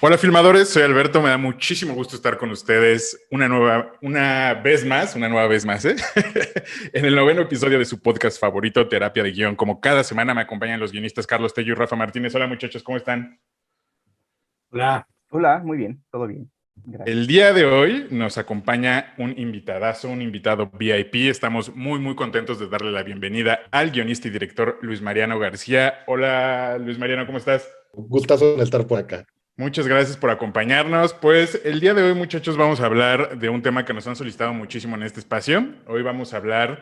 Hola filmadores, soy Alberto, me da muchísimo gusto estar con ustedes una vez más, ¿eh? En el noveno episodio de su podcast favorito, Terapia de Guión. Como cada semana me acompañan los guionistas Carlos Tello y Rafa Martínez. Hola muchachos, ¿cómo están? Hola. Hola, muy bien, todo bien. El Gracias. día de hoy nos acompaña un invitadazo, un invitado VIP. Estamos muy contentos de darle la bienvenida al guionista y director Luis Mariano García. Hola Luis Mariano, ¿cómo estás? Gustazo en estar por acá. Muchas gracias por acompañarnos. Pues el día de hoy, muchachos, vamos a hablar de un tema que nos han solicitado muchísimo en este espacio. Hoy vamos a hablar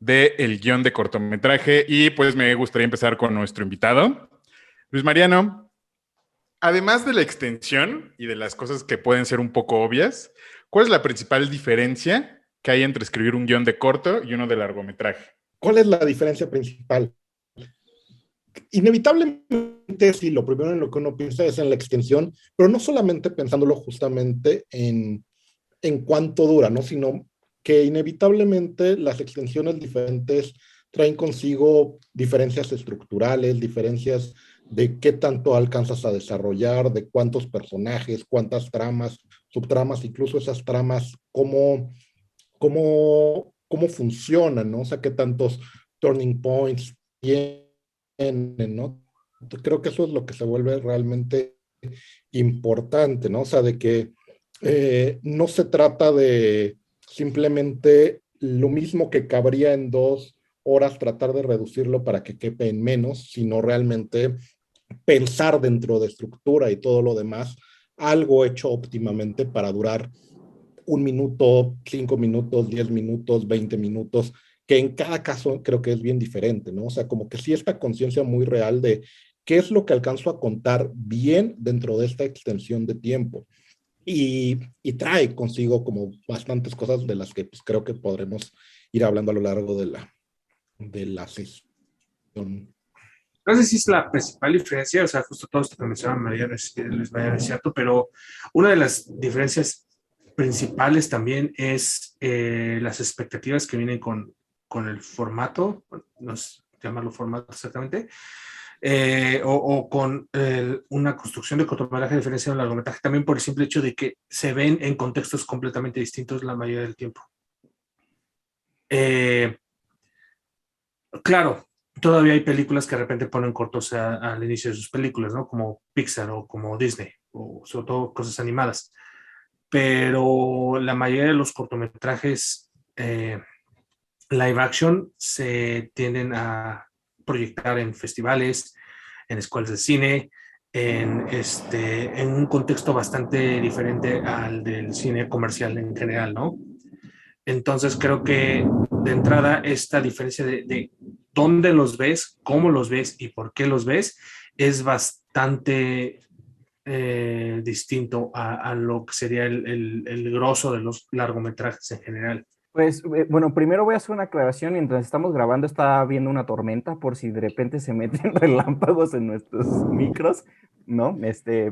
del guión de cortometraje y pues me gustaría empezar con nuestro invitado, Luis Mariano. Además de la extensión y de las cosas que pueden ser un poco obvias, ¿cuál es la principal diferencia que hay entre escribir un guión de corto y uno de largometraje? ¿Cuál es la diferencia principal? Inevitablemente, sí, lo primero en lo que uno piensa es en la extensión, pero no solamente pensándolo justamente en cuánto dura, ¿no? Sino que inevitablemente las extensiones diferentes traen consigo diferencias estructurales, diferencias de qué tanto alcanzas a desarrollar, de cuántos personajes, cuántas tramas, subtramas, incluso esas tramas, cómo funcionan, ¿no? O sea, qué tantos turning points tienen, ¿no? Creo que eso es lo que se vuelve realmente importante, ¿no? O sea, de que no se trata de simplemente lo mismo que cabría en 2 horas, tratar de reducirlo para que quepa en menos, sino realmente pensar dentro de estructura y todo lo demás, algo hecho óptimamente para durar 1 minuto, 5 minutos, 10 minutos, 20 minutos, que en cada caso creo que es bien diferente, ¿no? O sea, como que sí esta conciencia muy real de qué es lo que alcanzo a contar bien dentro de esta extensión de tiempo. Y trae consigo como bastantes cosas de las que pues, creo que podremos ir hablando a lo largo de la sesión. No sé si es la principal diferencia, o sea, justo todo esto que mencionaba Luis María es cierto, pero una de las diferencias principales también es las expectativas que vienen con el formato, no sé llamarlo formato exactamente, o con una construcción de cortometraje diferencia de un largometraje, también por el simple hecho de que se ven en contextos completamente distintos la mayoría del tiempo. Claro, todavía hay películas que de repente ponen cortos al inicio de sus películas, ¿no? Como Pixar o como Disney, o sobre todo cosas animadas. Pero la mayoría de los cortometrajes live action se tienden a proyectar en festivales, en escuelas de cine, en un contexto bastante diferente al del cine comercial en general, ¿no? Entonces creo que de entrada esta diferencia de dónde los ves, cómo los ves y por qué los ves es bastante distinto a lo que sería el grosso de los largometrajes en general. Pues bueno, primero voy a hacer una aclaración. Mientras estamos grabando está habiendo una tormenta por si de repente se meten relámpagos en nuestros micros, ¿no?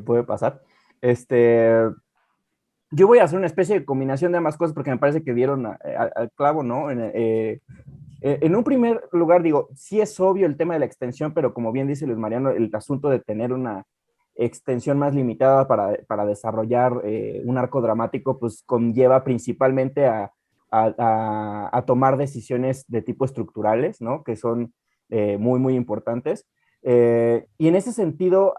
Puede pasar. Este, yo voy a hacer una especie de combinación de ambas cosas porque me parece que dieron al clavo, ¿no? En un primer lugar, digo, sí es obvio el tema de la extensión, pero como bien dice Luis Mariano, el asunto de tener una extensión más limitada para desarrollar un arco dramático, pues conlleva principalmente a tomar decisiones de tipo estructurales, ¿no? Que son muy importantes. Y en ese sentido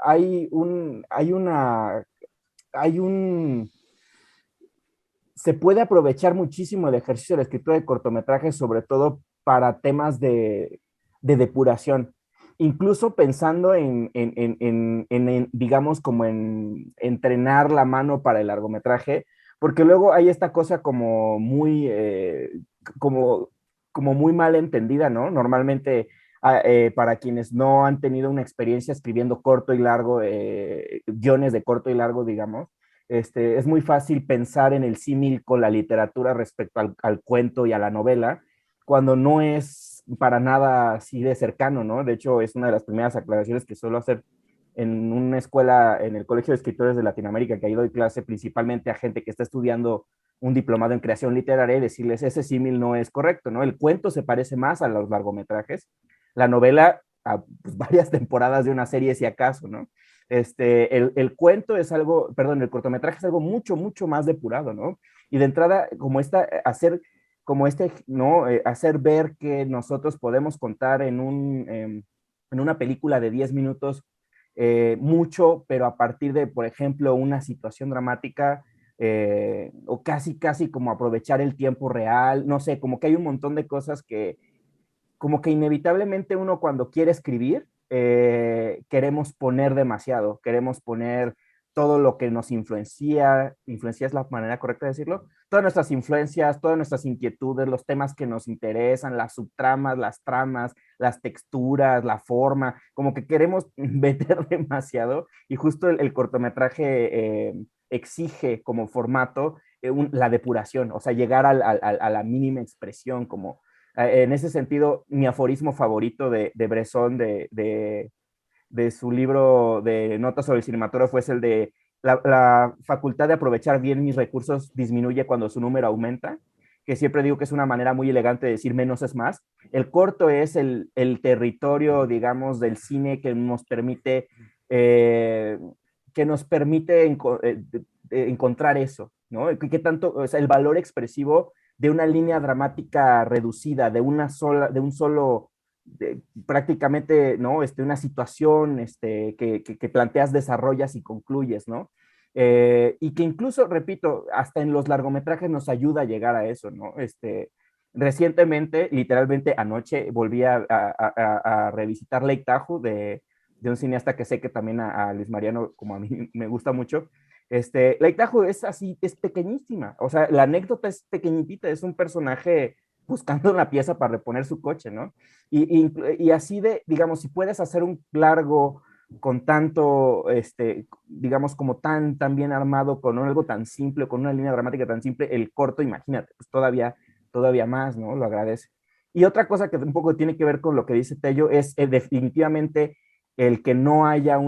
se puede aprovechar muchísimo el ejercicio de la escritura de cortometrajes, sobre todo para temas de depuración. Incluso pensando digamos, como en entrenar la mano para el largometraje, porque luego hay esta cosa como, como muy mal entendida, ¿no? Normalmente, para quienes no han tenido una experiencia escribiendo corto y largo, guiones de corto y largo, digamos, es muy fácil pensar en el símil con la literatura respecto al cuento y a la novela, cuando no es para nada así de cercano, ¿no? De hecho, es una de las primeras aclaraciones que suelo hacer en una escuela, en el Colegio de Escritores de Latinoamérica, que ahí doy clase principalmente a gente que está estudiando un diplomado en creación literaria, y decirles, ese símil no es correcto, ¿no? El cuento se parece más a los largometrajes, la novela a pues, varias temporadas de una serie, si acaso, ¿no? El cuento es algo, perdón, el cortometraje es algo mucho, mucho más depurado, ¿no? Y de entrada, como hacer como ¿no? Hacer ver que nosotros podemos contar en una película de 10 minutos mucho, pero a partir de, por ejemplo, una situación dramática, o casi, casi como aprovechar el tiempo real, no sé, como que hay un montón de cosas que, como que inevitablemente uno cuando quiere escribir, queremos poner demasiado, queremos poner todo lo que nos influencia es la manera correcta de decirlo, todas nuestras influencias, todas nuestras inquietudes, los temas que nos interesan, las subtramas, las tramas, las texturas, la forma, como que queremos meter demasiado y justo el cortometraje exige como formato la depuración, o sea, llegar a la mínima expresión, como en ese sentido, mi aforismo favorito de Bresson, de su libro de notas sobre el cinematógrafo, es el de la facultad de aprovechar bien mis recursos disminuye cuando su número aumenta, que siempre digo que es una manera muy elegante de decir menos es más. El corto es el territorio, digamos, del cine eh, que nos permite encontrar eso, ¿no? ¿Qué tanto, o sea, el valor expresivo de una línea dramática reducida, de un solo, prácticamente, ¿no? Una situación que planteas, desarrollas y concluyes, ¿no? Y que incluso, repito, hasta en los largometrajes nos ayuda a llegar a eso, ¿no? Recientemente, literalmente anoche, volví a revisitar Lake Tahoe de un cineasta que sé que también a Luis Mariano, como a mí, me gusta mucho. Lake Tahoe es así, es pequeñísima. O sea, la anécdota es pequeñitita, es un personaje buscando una pieza para reponer su coche, ¿no? Y así digamos, si puedes hacer un largo con tanto, digamos, como tan bien armado, con algo tan simple, con una línea dramática tan simple, el corto, imagínate, pues todavía más, ¿no? Lo agradece. Y otra cosa que un poco tiene que ver con lo que dice Tello es definitivamente el que no haya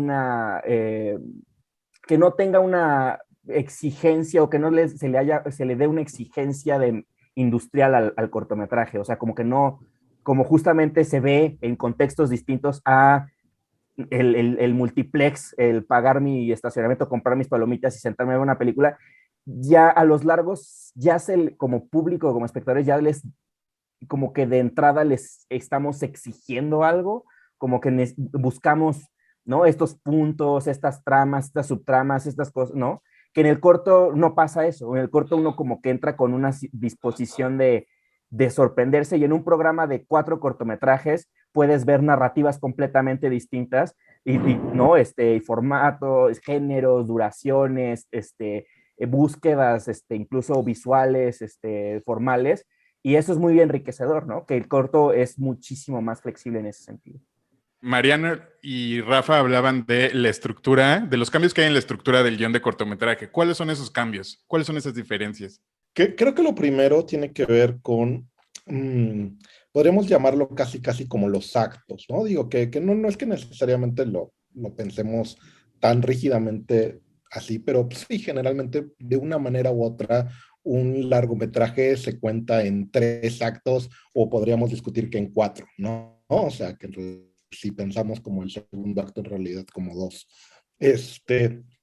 que no tenga una exigencia o que no se le dé una exigencia industrial al cortometraje, o sea, como que no, como justamente se ve en contextos distintos a el multiplex, el pagar mi estacionamiento, comprar mis palomitas y sentarme a ver una película, ya a los largos, como público, como espectadores, ya como que de entrada les estamos exigiendo algo, como que buscamos, ¿no? Estos puntos, estas tramas, estas subtramas, estas cosas, ¿no? Que en el corto no pasa eso, en el corto uno como que entra con una disposición de sorprenderse y en un programa de 4 cortometrajes puedes ver narrativas completamente distintas ¿no? Formatos, géneros, duraciones, búsquedas, incluso visuales, formales, y eso es muy enriquecedor, ¿no? Que el corto es muchísimo más flexible en ese sentido. Mariano y Rafa hablaban de la estructura, de los cambios que hay en la estructura del guión de cortometraje. ¿Cuáles son esos cambios? ¿Cuáles son esas diferencias? Creo que lo primero tiene que ver con, podríamos llamarlo casi, casi como los actos, ¿no? Digo que no es que necesariamente lo pensemos tan rígidamente así, pero sí, generalmente de una manera u otra, un largometraje se cuenta en 3 actos o podríamos discutir que en 4, ¿no? O sea, que si pensamos como el segundo acto en realidad como 2.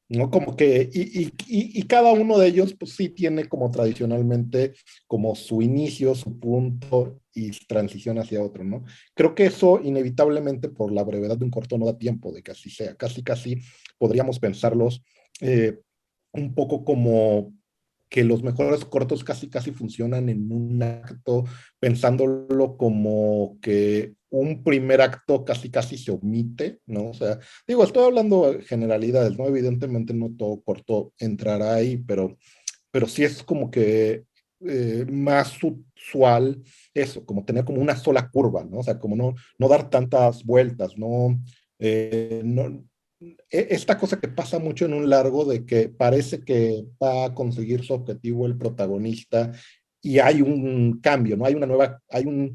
¿No? Como que, y cada uno de ellos, pues sí tiene como tradicionalmente como su inicio, su punto y transición hacia otro, ¿no? Creo que eso inevitablemente por la brevedad de un corto no da tiempo de que así sea. Casi, casi podríamos pensarlos un poco como que los mejores cortos casi, casi funcionan en un acto, pensándolo como que un primer acto casi, casi se omite, ¿no? O sea, digo, estoy hablando de generalidades, ¿no? Evidentemente no todo corto entrará ahí, pero sí es como que más usual eso, como tener como una sola curva, ¿no? O sea, como no dar tantas vueltas, no, esta cosa que pasa mucho en un largo de que parece que va a conseguir su objetivo el protagonista y hay un cambio, ¿no? Hay una nueva, hay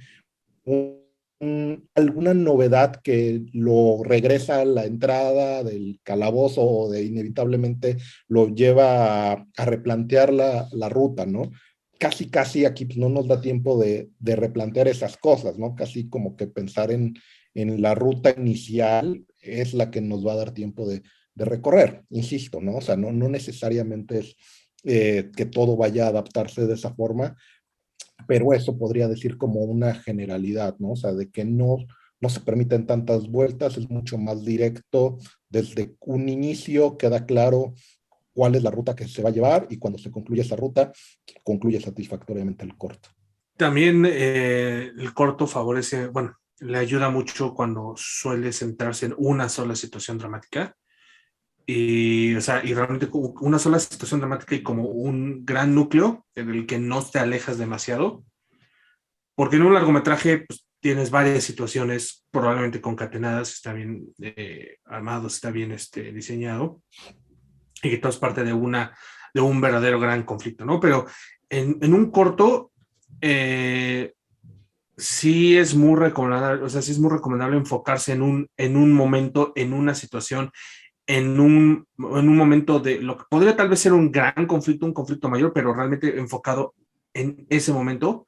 alguna novedad que lo regresa a la entrada del calabozo o de inevitablemente lo lleva a replantear la ruta, ¿no? Casi, casi aquí pues, no nos da tiempo de replantear esas cosas, ¿no? Casi como que pensar en la ruta inicial es la que nos va a dar tiempo de recorrer, insisto, ¿no? O sea, no necesariamente es que todo vaya a adaptarse de esa forma, pero eso podría decir como una generalidad, ¿no? O sea, de que no se permiten tantas vueltas, es mucho más directo, desde un inicio queda claro cuál es la ruta que se va a llevar y cuando se concluye esa ruta, concluye satisfactoriamente el corto. También el corto favorece, bueno, le ayuda mucho cuando suele centrarse en una sola situación dramática. Y, o sea, y realmente una sola situación dramática y como un gran núcleo en el que no te alejas demasiado. Porque en un largometraje pues, tienes varias situaciones probablemente concatenadas, está bien armado, está bien diseñado y que todo es parte de un verdadero gran conflicto, ¿no? Pero en un corto sí es muy recomendable, o sea, sí es muy recomendable enfocarse en un momento, en una situación, en un momento de lo que podría tal vez ser un gran conflicto, un conflicto mayor, pero realmente enfocado en ese momento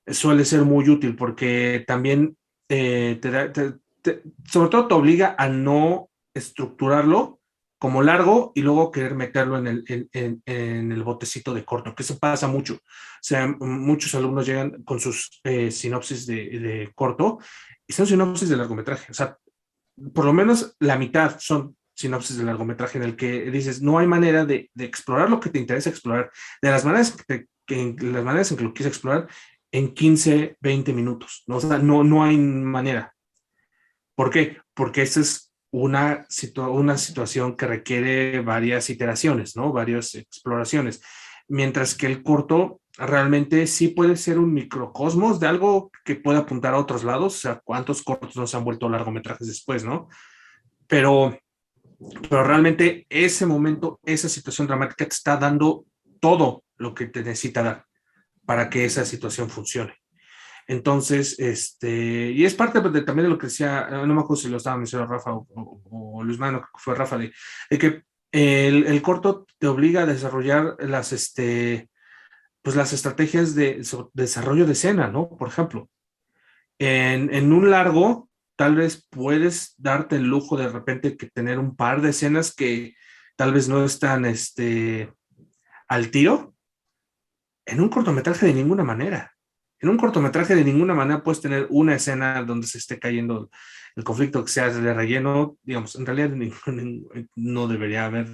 suele ser muy útil porque también sobre todo te obliga a no estructurarlo como largo y luego querer meterlo en el botecito de corto, que eso pasa mucho. O sea, muchos alumnos llegan con sus sinopsis de corto y son sinopsis de largometraje. O sea, por lo menos la mitad son sinopsis de largometraje en el que dices, no hay manera de explorar lo que te interesa explorar, de las maneras las maneras en que lo quieres explorar en 15, 20 minutos. ¿No? O sea, no hay manera. ¿Por qué? Porque esa es una situación que requiere varias iteraciones, ¿no? Varias exploraciones. Mientras que el corto realmente sí puede ser un microcosmos de algo que puede apuntar a otros lados. O sea, cuántos cortos no se han vuelto largometrajes después, ¿no? Pero, pero realmente ese momento, esa situación dramática te está dando todo lo que te necesita dar para que esa situación funcione. Entonces, y es parte también de lo que decía, no me acuerdo si lo estaba mencionando Rafa o Luis Mano, que fue Rafa, de que el corto te obliga a desarrollar pues las estrategias de desarrollo de escena, ¿no? Por ejemplo, en un largo, tal vez puedes darte el lujo de repente que tener un par de escenas que tal vez no están al tiro. En un cortometraje de ninguna manera. En un cortometraje de ninguna manera puedes tener una escena donde se esté cayendo el conflicto que sea de relleno. Digamos, en realidad no debería haber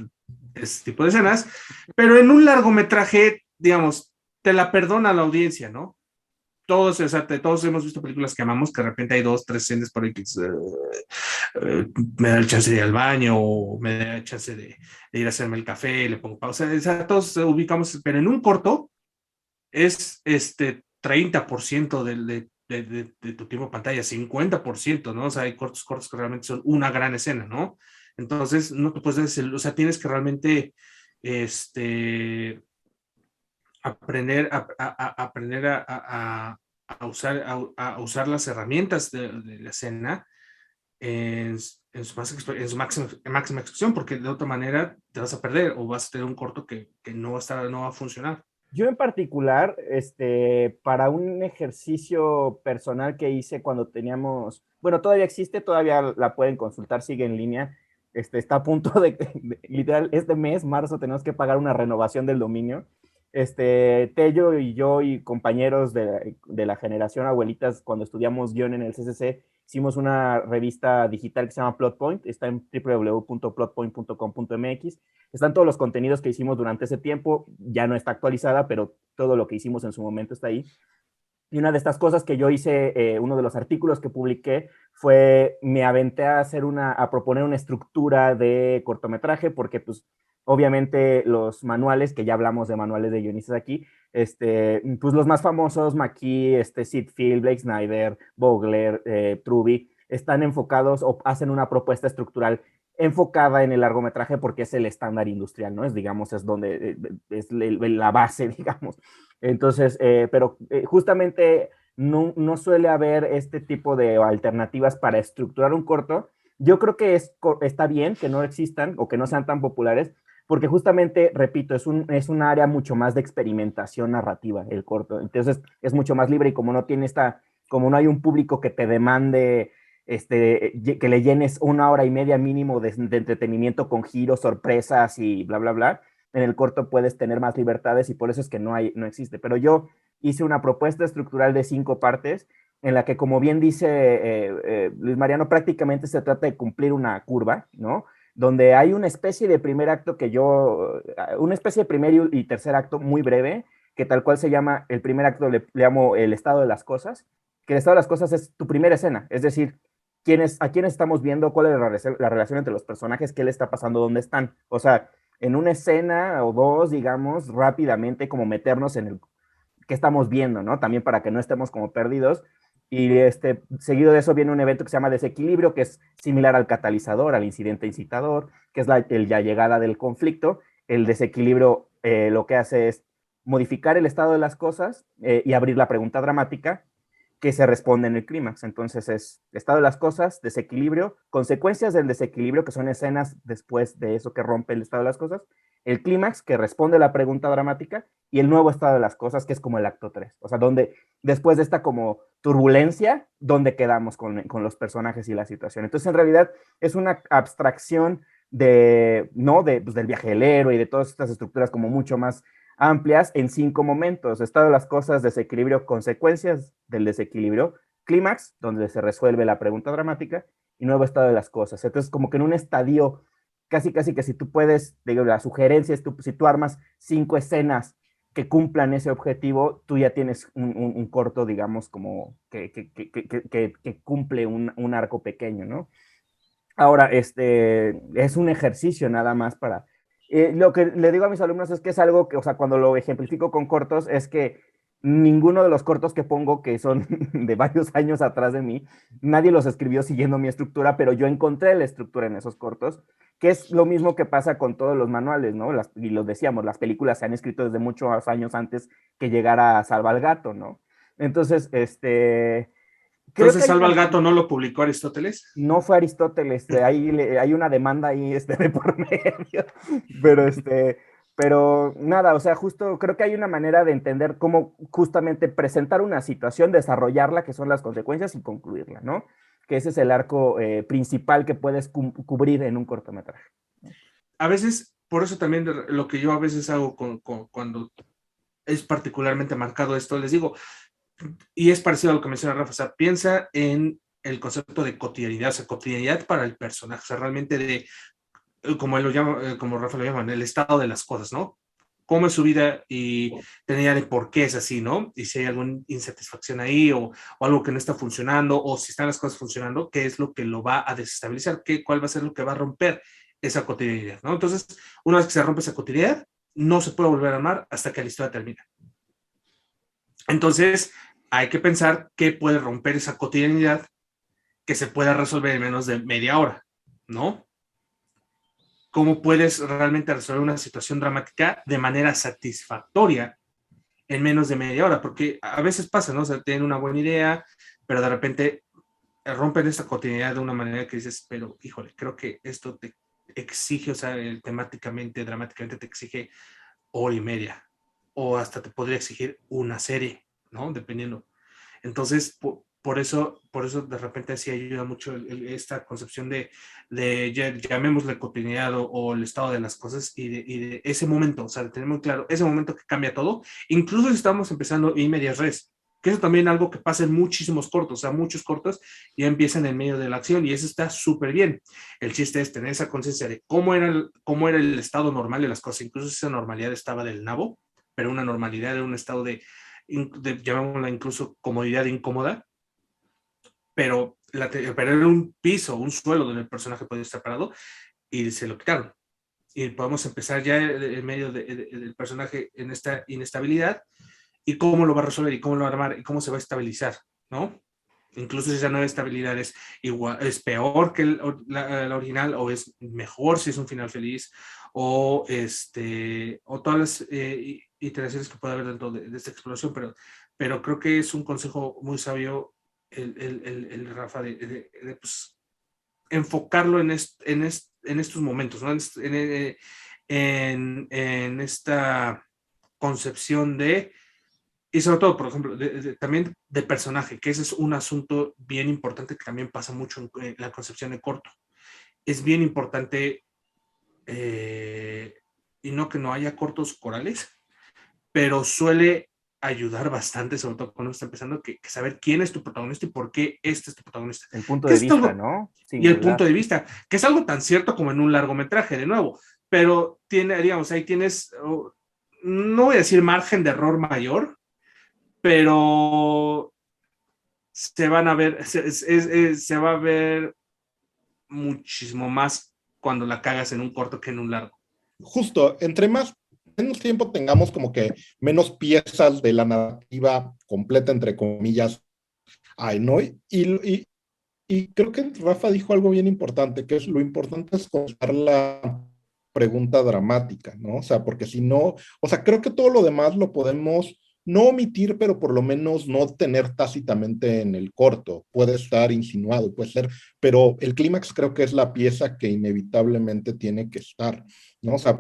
ese tipo de escenas, pero en un largometraje, digamos, te la perdona la audiencia, ¿no? Todos, o sea, todos hemos visto películas que amamos, que de repente hay dos, tres escenas por ahí que me da el chance de ir al baño o me da el chance de ir a hacerme el café, le pongo pausa. O sea, todos ubicamos, pero en un corto es 30% de tu tiempo de pantalla, 50%, ¿no? O sea, hay cortos que realmente son una gran escena, ¿no? Entonces, no te puedes decir, o sea, tienes que realmente aprender aprender a usar las herramientas de la escena en su máxima expresión, porque de otra manera te vas a perder o vas a tener un corto que no va a funcionar. Yo en particular, para un ejercicio personal que hice cuando teníamos, bueno, todavía existe, todavía la pueden consultar, sigue en línea, está a punto literal, este mes, marzo, tenemos que pagar una renovación del dominio. Tello y yo y compañeros de la generación abuelitas, cuando estudiamos guión en el CCC, hicimos una revista digital que se llama Plot Point, está en www.plotpoint.com.mx. Están todos los contenidos que hicimos durante ese tiempo, ya no está actualizada, pero todo lo que hicimos en su momento está ahí. Y una de estas cosas que yo hice, uno de los artículos que publiqué, fue, me aventé a proponer una estructura de cortometraje, porque pues obviamente los manuales, que ya hablamos de manuales de guionistas aquí, pues los más famosos, McKee, Sid Field, Blake Snyder, Vogler, Truby, están enfocados o hacen una propuesta estructural enfocada en el largometraje porque es el estándar industrial, ¿no? Es donde es la base, digamos. Entonces, pero justamente no suele haber este tipo de alternativas para estructurar un corto. Yo creo que está bien que no existan o que no sean tan populares, porque justamente, repito, es un área mucho más de experimentación narrativa el corto. Entonces, es mucho más libre y como no hay un público que te demande que le llenes 1 hora y media mínimo de entretenimiento con giros, sorpresas y bla, bla, bla. En el corto puedes tener más libertades y por eso es que no existe. Pero yo hice una propuesta estructural de 5 partes en la que, como bien dice Luis Mariano, prácticamente se trata de cumplir una curva, ¿no? Donde hay una especie de primer acto una especie de primer y tercer acto muy breve, que tal cual se llama, el primer acto le llamo el estado de las cosas, que el estado de las cosas es tu primera escena, es decir, a quiénes estamos viendo, cuál es la relación entre los personajes, qué le está pasando, dónde están. O sea, en una escena o dos, digamos, rápidamente como meternos en el qué estamos viendo, ¿no? También para que no estemos como perdidos. Y seguido de eso viene un evento que se llama desequilibrio, que es similar al catalizador, al incidente incitador, que es la llegada del conflicto. El desequilibrio lo que hace es modificar el estado de las cosas y abrir la pregunta dramática que se responde en el clímax. Entonces es estado de las cosas, desequilibrio, consecuencias del desequilibrio, que son escenas después de eso que rompe el estado de las cosas, el clímax, que responde a la pregunta dramática, y el nuevo estado de las cosas, que es como el acto 3. O sea, donde después de esta como turbulencia, donde quedamos con los personajes y la situación. Entonces, en realidad, es una abstracción ¿no? Pues, del viaje del héroe y de todas estas estructuras como mucho más amplias en 5 momentos: estado de las cosas, desequilibrio, consecuencias del desequilibrio, clímax, donde se resuelve la pregunta dramática, y nuevo estado de las cosas. Entonces, como que en un estadio, casi que si tú puedes, digo, la sugerencia es, si tú armas 5 escenas que cumplan ese objetivo, tú ya tienes un corto, digamos, como que cumple un arco pequeño, ¿no? Ahora, es un ejercicio nada más para... lo que le digo a mis alumnos es que es algo que, o sea, cuando lo ejemplifico con cortos, es que ninguno de los cortos que pongo, que son de varios años atrás de mí, nadie los escribió siguiendo mi estructura, pero yo encontré la estructura en esos cortos, que es lo mismo que pasa con todos los manuales, ¿no? Y lo decíamos, las películas se han escrito desde muchos años antes que llegara Salva al Gato, ¿no? Entonces, creo que Entonces, Salva al Gato no lo publicó Aristóteles. no fue Aristóteles, hay una demanda ahí de por medio, pero pero nada, o sea, justo creo que hay una manera de entender cómo justamente presentar una situación, desarrollarla, que son las consecuencias, y concluirla, ¿no? Que ese es el arco principal que puedes cubrir en un cortometraje. A veces, por eso también lo que yo a veces hago cuando es particularmente marcado esto, les digo, y es parecido a lo que menciona Rafa, o sea, piensa en el concepto de cotidianidad, o sea, cotidianidad para el personaje, o sea, realmente de, como él lo llama, como Rafa lo llama, el estado de las cosas, ¿no? Cómo es su vida y tener idea de por qué es así, ¿no? Y si hay alguna insatisfacción ahí o algo que no está funcionando, o si están las cosas funcionando, ¿qué es lo que lo va a desestabilizar? ¿Cuál va a ser lo que va a romper esa cotidianidad, ¿no? Entonces, una vez que se rompe esa cotidianidad, no se puede volver a armar hasta que la historia termina. Entonces, hay que pensar qué puede romper esa cotidianidad que se pueda resolver en menos de media hora, ¿no? ¿Cómo puedes realmente resolver una situación dramática de manera satisfactoria en menos de media hora? Porque a veces pasa, ¿no? O sea, tienen una buena idea, pero de repente rompen esta cotidianidad de una manera que dices, pero híjole, creo que esto te exige, o sea, temáticamente, dramáticamente te exige hora y media, o hasta te podría exigir una serie, ¿no? Dependiendo. Entonces, por eso de repente sí ayuda mucho esta concepción de llamémosle cotidianidad o el estado de las cosas y de ese momento, o sea, de tener muy claro ese momento que cambia todo, incluso si estamos empezando in medias res, que eso también es algo que pasa en muchísimos cortos, o sea, muchos cortos ya empiezan en medio de la acción y eso está súper bien. El chiste es tener esa conciencia de cómo era el estado normal de las cosas, incluso si esa normalidad estaba del nabo, pero una normalidad era un estado de llamémosla incluso comodidad incómoda, pero era un piso, un suelo donde el personaje podía estar parado y se lo quitaron. Y podemos empezar ya en medio del personaje en esta inestabilidad y cómo lo va a resolver y cómo lo va a armar y cómo se va a estabilizar, ¿no? Incluso si esa nueva estabilidad es peor que la original o es mejor si es un final feliz o todas las iteraciones que puede haber dentro de esta exploración, pero creo que es un consejo muy sabio el Rafa de pues, enfocarlo en estos momentos, ¿no? En esta concepción de Y sobre todo, por ejemplo, también de personaje, que ese es un asunto bien importante que también pasa mucho en la concepción de corto. Es bien importante, y no que no haya cortos corales, pero suele ayudar bastante, sobre todo cuando está empezando, que saber quién es tu protagonista y por qué este es tu protagonista. El punto Que de es vista, algo, ¿no? y el Singular. punto de vista, que es algo tan cierto como en un largometraje, de nuevo, pero tiene, digamos, ahí tienes, no voy a decir margen de error mayor, pero se van a ver, se va a ver muchísimo más cuando la cagas en un corto que en un largo. Justo, entre más menos tiempo tengamos como que menos piezas de la narrativa completa, entre comillas, hay, ¿no? Y creo que Rafa dijo algo bien importante, que es lo importante es contar la pregunta dramática, ¿no? O sea, porque si no, o sea, creo que todo lo demás lo podemos no omitir, pero por lo menos no tener tácitamente en el corto. Puede estar insinuado, puede ser, pero el clímax creo que es la pieza que inevitablemente tiene que estar, ¿no? O sea,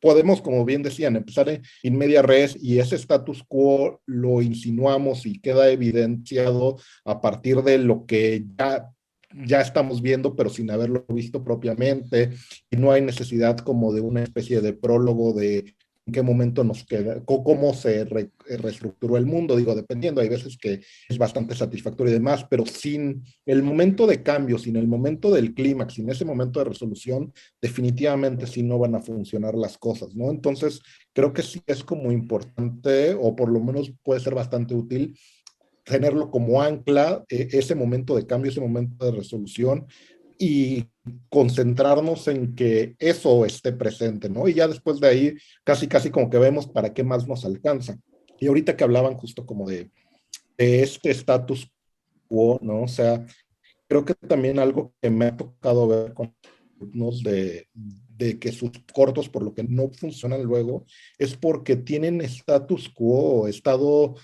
podemos, como bien decían, empezar en media res y ese status quo lo insinuamos y queda evidenciado a partir de lo que ya estamos viendo, pero sin haberlo visto propiamente, y no hay necesidad como de una especie de prólogo de en qué momento nos queda, cómo se reestructuró el mundo, digo, dependiendo, hay veces que es bastante satisfactorio y demás, pero sin el momento de cambio, sin el momento del clímax, sin ese momento de resolución, definitivamente sí no van a funcionar las cosas, ¿no? Entonces, creo que sí es como importante, o por lo menos puede ser bastante útil, tenerlo como ancla, ese momento de cambio, ese momento de resolución, y concentrarnos en que eso esté presente, ¿no? Y ya después de ahí, casi como que vemos para qué más nos alcanza. Y ahorita que hablaban justo como de este status quo, ¿no? O sea, creo que también algo que me ha tocado ver con alumnos de que sus cortos, por lo que no funcionan luego, es porque tienen status quo o estado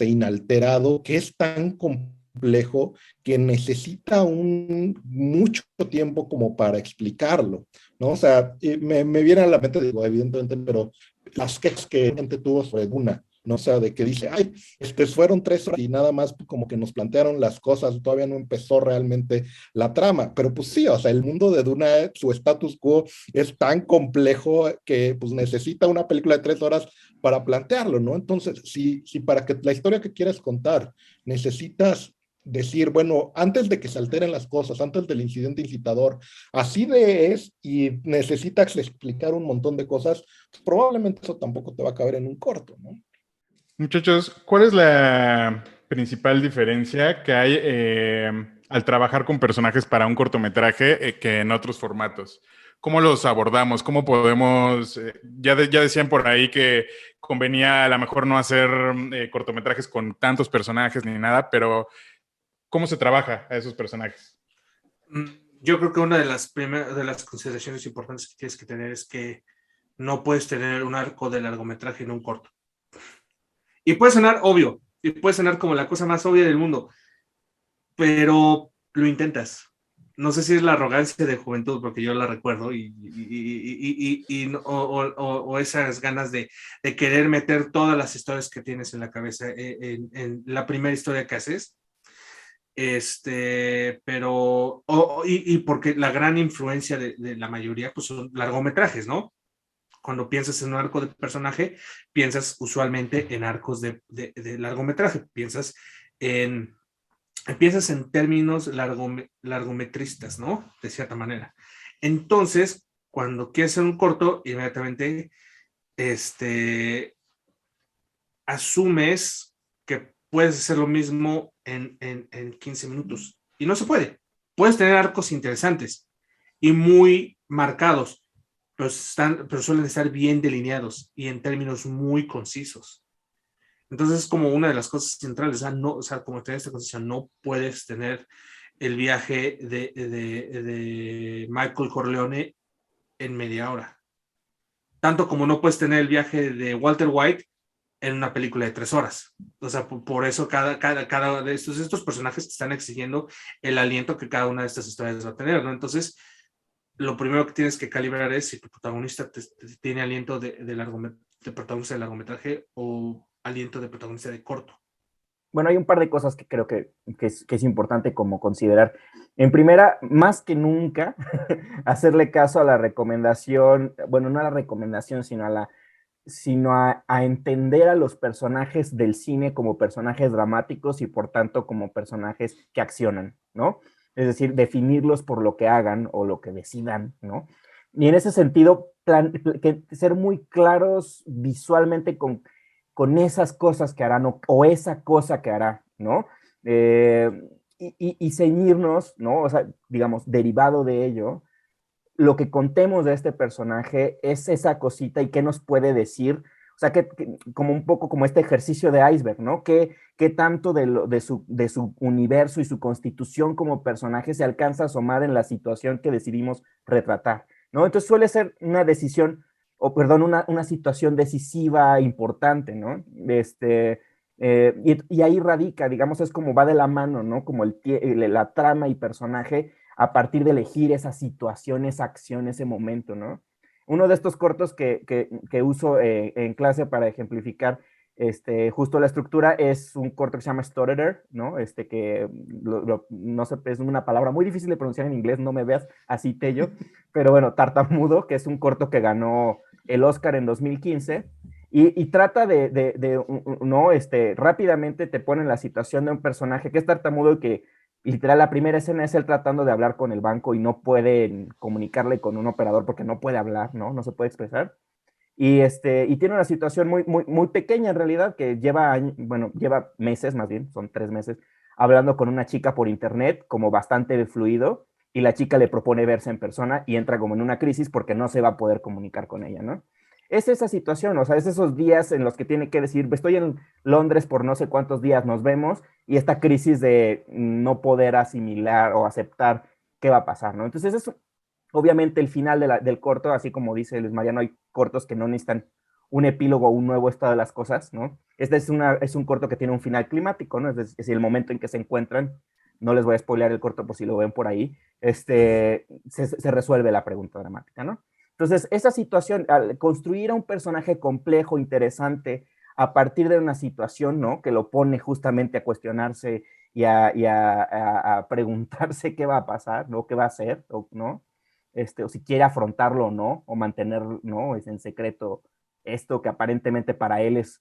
inalterado, que es tan complejo que necesita mucho tiempo como para explicarlo, ¿no? O sea, me viene a la mente, digo, evidentemente, pero las quejas que gente tuvo sobre Duna, ¿no? O sea, de que dice, ay, fueron 3 horas y nada más como que nos plantearon las cosas, todavía no empezó realmente la trama, pero pues sí, o sea, el mundo de Duna, su status quo es tan complejo que pues necesita una película de 3 horas para plantearlo, ¿no? Entonces, si para que la historia que quieras contar necesitas decir, bueno, antes de que se alteren las cosas, antes del incidente incitador, así de es, y necesitas explicar un montón de cosas, pues probablemente eso tampoco te va a caber en un corto, ¿no? Muchachos, ¿cuál es la principal diferencia que hay al trabajar con personajes para un cortometraje que en otros formatos? ¿Cómo los abordamos? ¿Cómo podemos...? Ya decían por ahí que convenía a lo mejor no hacer cortometrajes con tantos personajes ni nada, pero ¿cómo se trabaja a esos personajes? Yo creo que una de las consideraciones importantes que tienes que tener es que no puedes tener un arco de largometraje en un corto. Y puede sonar obvio, y puede sonar como la cosa más obvia del mundo, pero lo intentas. No sé si es la arrogancia de juventud, porque yo la recuerdo, o esas ganas de querer meter todas las historias que tienes en la cabeza en la primera historia que haces. Pero, porque la gran influencia de la mayoría pues son largometrajes, ¿no? Cuando piensas en un arco de personaje, piensas usualmente en arcos de largometraje, piensas en términos largometristas, ¿no? De cierta manera. Entonces, cuando quieres hacer un corto, inmediatamente asumes que puedes hacer lo mismo en 15 minutos. Y no se puede. Puedes tener arcos interesantes y muy marcados, pero suelen estar bien delineados y en términos muy concisos. Entonces es como una de las cosas centrales, como tener esta concesión, no puedes tener el viaje de Michael Corleone en media hora. Tanto como no puedes tener el viaje de Walter White en una película de 3 horas. O sea, por eso cada de estos personajes te están exigiendo el aliento que cada una de estas historias va a tener, ¿no? Entonces, lo primero que tienes que calibrar es si tu protagonista tiene aliento de protagonista de largometraje o aliento de protagonista de corto. Bueno, hay un par de cosas que creo que es importante como considerar. En primera, más que nunca, hacerle caso a la recomendación, bueno, no a la recomendación, sino a entender a los personajes del cine como personajes dramáticos y por tanto como personajes que accionan, ¿no? Es decir, definirlos por lo que hagan o lo que decidan, ¿no? Y en ese sentido, ser muy claros visualmente con esas cosas que harán o esa cosa que hará, ¿no? Y ceñirnos, ¿no? O sea, digamos, derivado de ello, lo que contemos de este personaje es esa cosita y qué nos puede decir, o sea, como un poco como este ejercicio de iceberg, ¿no? ¿Qué tanto de su universo y su constitución como personaje se alcanza a asomar en la situación que decidimos retratar, ¿no? Entonces suele ser una decisión, o perdón, una situación decisiva, importante, ¿no? Y ahí radica, digamos, es como va de la mano, ¿no? Como la trama y personaje a partir de elegir esa situación, esa acción, ese momento, ¿no? Uno de estos cortos que uso en clase para ejemplificar justo la estructura es un corto que se llama Stutterer, ¿no? Que no sé, es una palabra muy difícil de pronunciar en inglés, no me veas así, Tello, pero bueno, Tartamudo, que es un corto que ganó el Oscar en 2015 y trata no, rápidamente te pone en la situación de un personaje que es tartamudo y que literal la primera escena es él tratando de hablar con el banco y no puede comunicarle con un operador porque no puede hablar, ¿no? No se puede expresar. Y tiene una situación muy, muy, muy pequeña en realidad que lleva meses, más bien, son 3 meses, hablando con una chica por internet como bastante fluido y la chica le propone verse en persona y entra como en una crisis porque no se va a poder comunicar con ella, ¿no? Es esa situación, o sea, es esos días en los que tiene que decir, estoy en Londres por no sé cuántos días, nos vemos, y esta crisis de no poder asimilar o aceptar qué va a pasar, ¿no? Entonces, eso, obviamente, el final del corto, así como dice Luis Mariano, hay cortos que no necesitan un epílogo o un nuevo estado de las cosas, ¿no? Este es un corto que tiene un final climático, ¿no? Es decir, el momento en que se encuentran, no les voy a spoilear el corto por si lo ven por ahí, se resuelve la pregunta dramática, ¿no? Entonces, esa situación, al construir a un personaje complejo, interesante, a partir de una situación, ¿no? Que lo pone justamente a cuestionarse y a preguntarse qué va a pasar, ¿no? ¿Qué va a hacer, ¿no? O si quiere afrontarlo o no, o mantener, ¿no? Es en secreto esto que aparentemente para él es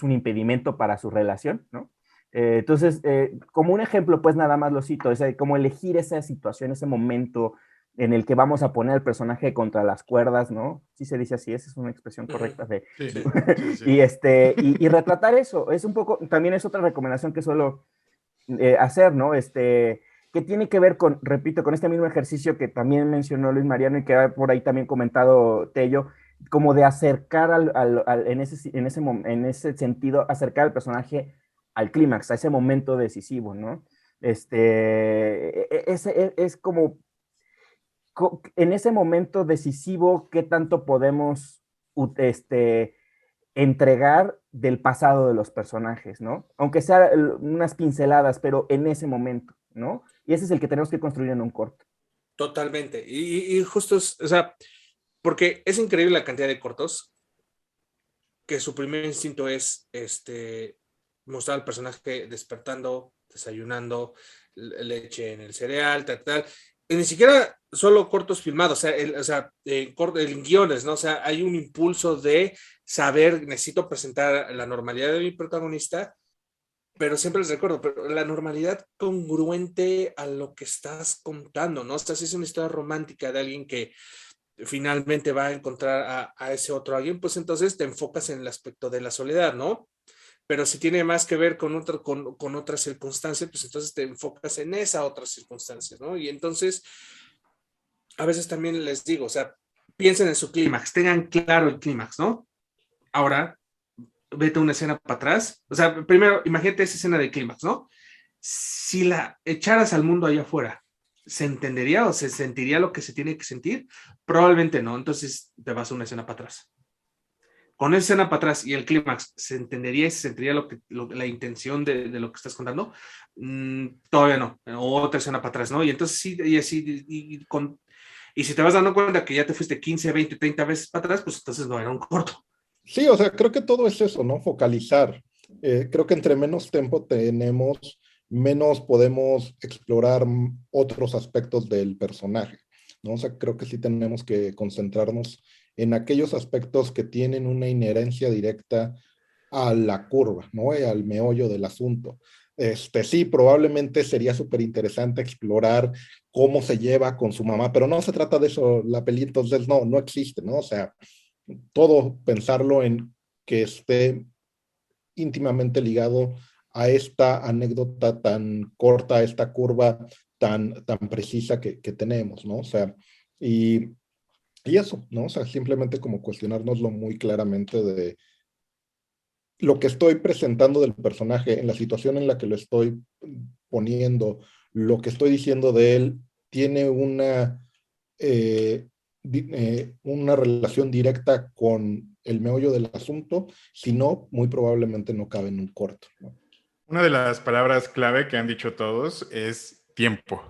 un impedimento para su relación, ¿no? Entonces, como un ejemplo, pues nada más lo cito, es como elegir esa situación, ese momento en el que vamos a poner al personaje contra las cuerdas, ¿no? Sí se dice así, esa es una expresión correcta. Sí, sí, sí. Y retratar eso, es un poco, también es otra recomendación que suelo hacer, ¿no? Que tiene que ver con, repito, con este mismo ejercicio que también mencionó Luis Mariano y que ha por ahí también comentado Tello, como de acercar en ese sentido, acercar al personaje al clímax, a ese momento decisivo, ¿no? Es como en ese momento decisivo, ¿qué tanto podemos entregar del pasado de los personajes, ¿no? Aunque sea unas pinceladas, pero en ese momento, ¿no? Y ese es el que tenemos que construir en un corto. Totalmente. Y justo, o sea, porque es increíble la cantidad de cortos que su primer instinto es mostrar al personaje despertando, desayunando, leche en el cereal, tal. Y ni siquiera solo cortos filmados, en guiones, ¿no? O sea, hay un impulso de saber, necesito presentar la normalidad de mi protagonista, pero siempre les recuerdo, pero la normalidad congruente a lo que estás contando, ¿no? O sea, si es una historia romántica de alguien que finalmente va a encontrar a ese otro alguien, pues entonces te enfocas en el aspecto de la soledad, ¿no? Pero si tiene más que ver con otras circunstancias, pues entonces te enfocas en esa otra circunstancia, ¿no? Y entonces, a veces también les digo, o sea, piensen en su clímax, tengan claro el clímax, ¿no? Ahora, vete una escena para atrás, o sea, primero, imagínate esa escena de clímax, ¿no? Si la echaras al mundo allá afuera, ¿se entendería o se sentiría lo que se tiene que sentir? Probablemente no, entonces te vas a una escena para atrás. Con esa escena para atrás y el clímax, ¿se entendería y se sentiría la intención de lo que estás contando? Todavía no, o otra escena para atrás, ¿no? Y entonces sí, y así, y si te vas dando cuenta que ya te fuiste 15, 20, 30 veces para atrás, pues entonces no era un corto, Sí, o sea, creo que todo es eso, ¿no? Focalizar. Creo que entre menos tiempo tenemos, menos podemos explorar otros aspectos del personaje, ¿no? O sea, creo que sí tenemos que concentrarnos en aquellos aspectos que tienen una inherencia directa a la curva, ¿no? Al meollo del asunto. Sí, probablemente sería súper interesante explorar cómo se lleva con su mamá, pero no se trata de eso la peli, entonces no existe, ¿no? O sea, todo pensarlo en que esté íntimamente ligado a esta anécdota tan corta, a esta curva tan precisa que tenemos, ¿no? O sea, y, y eso, ¿no? O sea, simplemente como cuestionárnoslo muy claramente de lo que estoy presentando del personaje, en la situación en la que lo estoy poniendo, lo que estoy diciendo de él, tiene eh, una relación directa con el meollo del asunto, si no, muy probablemente no cabe en un corto, ¿no? Una de las palabras clave que han dicho todos es tiempo.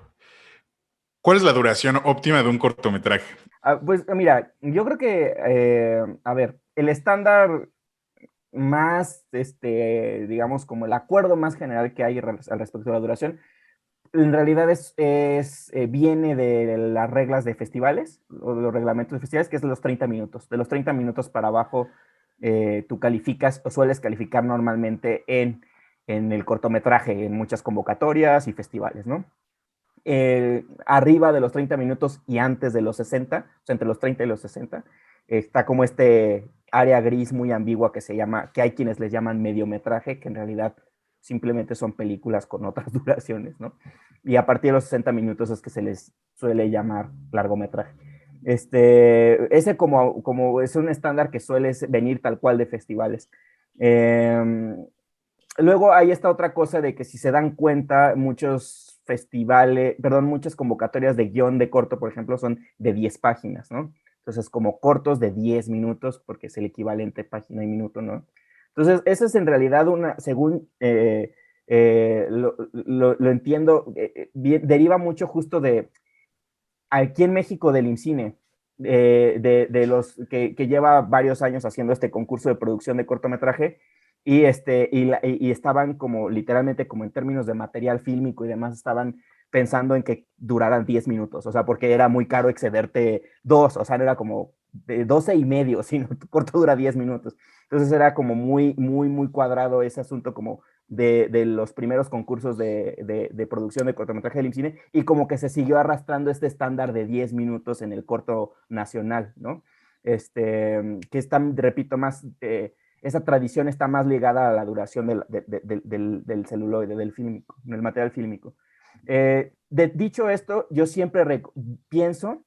¿Cuál es la duración óptima de un cortometraje? Pues mira, yo creo que, a ver, el estándar más, digamos, como el acuerdo más general que hay al respecto de la duración, en realidad viene de las reglas de festivales, o de los reglamentos de festivales, que es de los 30 minutos. De los 30 minutos para abajo, tú calificas o sueles calificar normalmente en el cortometraje, en muchas convocatorias y festivales, ¿no? Arriba de los 30 minutos y antes de los 60, o sea, entre los 30 y los 60, está como este área gris muy ambigua que se llama, que hay quienes les llaman mediometraje, que en realidad simplemente son películas con otras duraciones, ¿no? Y a partir de los 60 minutos es que se les suele llamar largometraje. Ese como es un estándar que suele venir tal cual de festivales. Luego hay esta otra cosa de que si se dan cuenta, muchos festivales, perdón, muchas convocatorias de guión de corto, por ejemplo, son de 10 páginas, ¿no? Entonces, como cortos de 10 minutos, porque es el equivalente página y minuto, ¿no? Entonces, esa es en realidad según lo entiendo, deriva mucho justo de aquí en México del IMCINE, de los que lleva varios años haciendo este concurso de producción de cortometraje y estaban como literalmente como en términos de material fílmico y demás, estaban pensando en que duraran 10 minutos, o sea, porque era muy caro excederte dos, o sea, no era como de 12 y medio, sino tu corto dura 10 minutos. Entonces era como muy cuadrado ese asunto como de los primeros concursos de producción de cortometraje del IMCINE y como que se siguió arrastrando este estándar de 10 minutos en el corto nacional, ¿no? Que está, repito, esa tradición está más ligada a la duración del celuloide, del fílmico, del material fílmico. Dicho esto, yo siempre pienso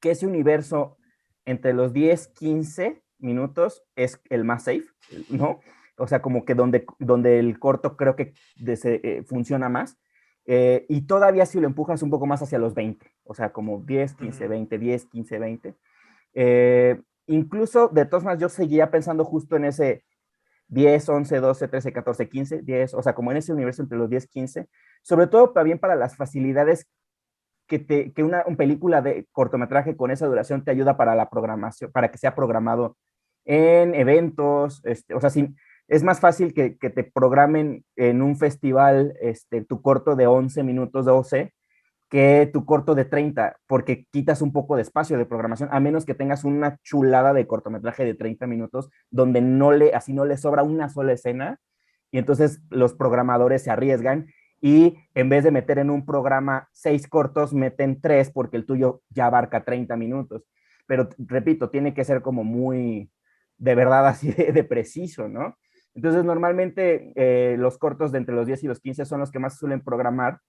que ese universo entre los 10, 15 minutos es el más safe, ¿no? O sea, como que donde el corto creo que funciona más. Y todavía si lo empujas un poco más hacia los 20, o sea, como 10, 15, 20, 10, 15, 20. Incluso, de todas maneras, yo seguía pensando justo en ese 10, 11, 12, 13, 14, 15, 10, o sea, como en ese universo entre los 10, 15, sobre todo también para las facilidades que una película de cortometraje con esa duración te ayuda para la programación, para que sea programado en eventos, o sea, es más fácil que te programen en un festival tu corto de 11 minutos, 12, que tu corto de 30, porque quitas un poco de espacio de programación, a menos que tengas una chulada de cortometraje de 30 minutos, donde así no le sobra una sola escena, y entonces los programadores se arriesgan y en vez de meter en un programa 6 cortos, meten 3 porque el tuyo ya abarca 30 minutos. Pero repito, tiene que ser como muy, de verdad, así de preciso, ¿no? Entonces, normalmente los cortos de entre los 10 y los 15 son los que más suelen programar,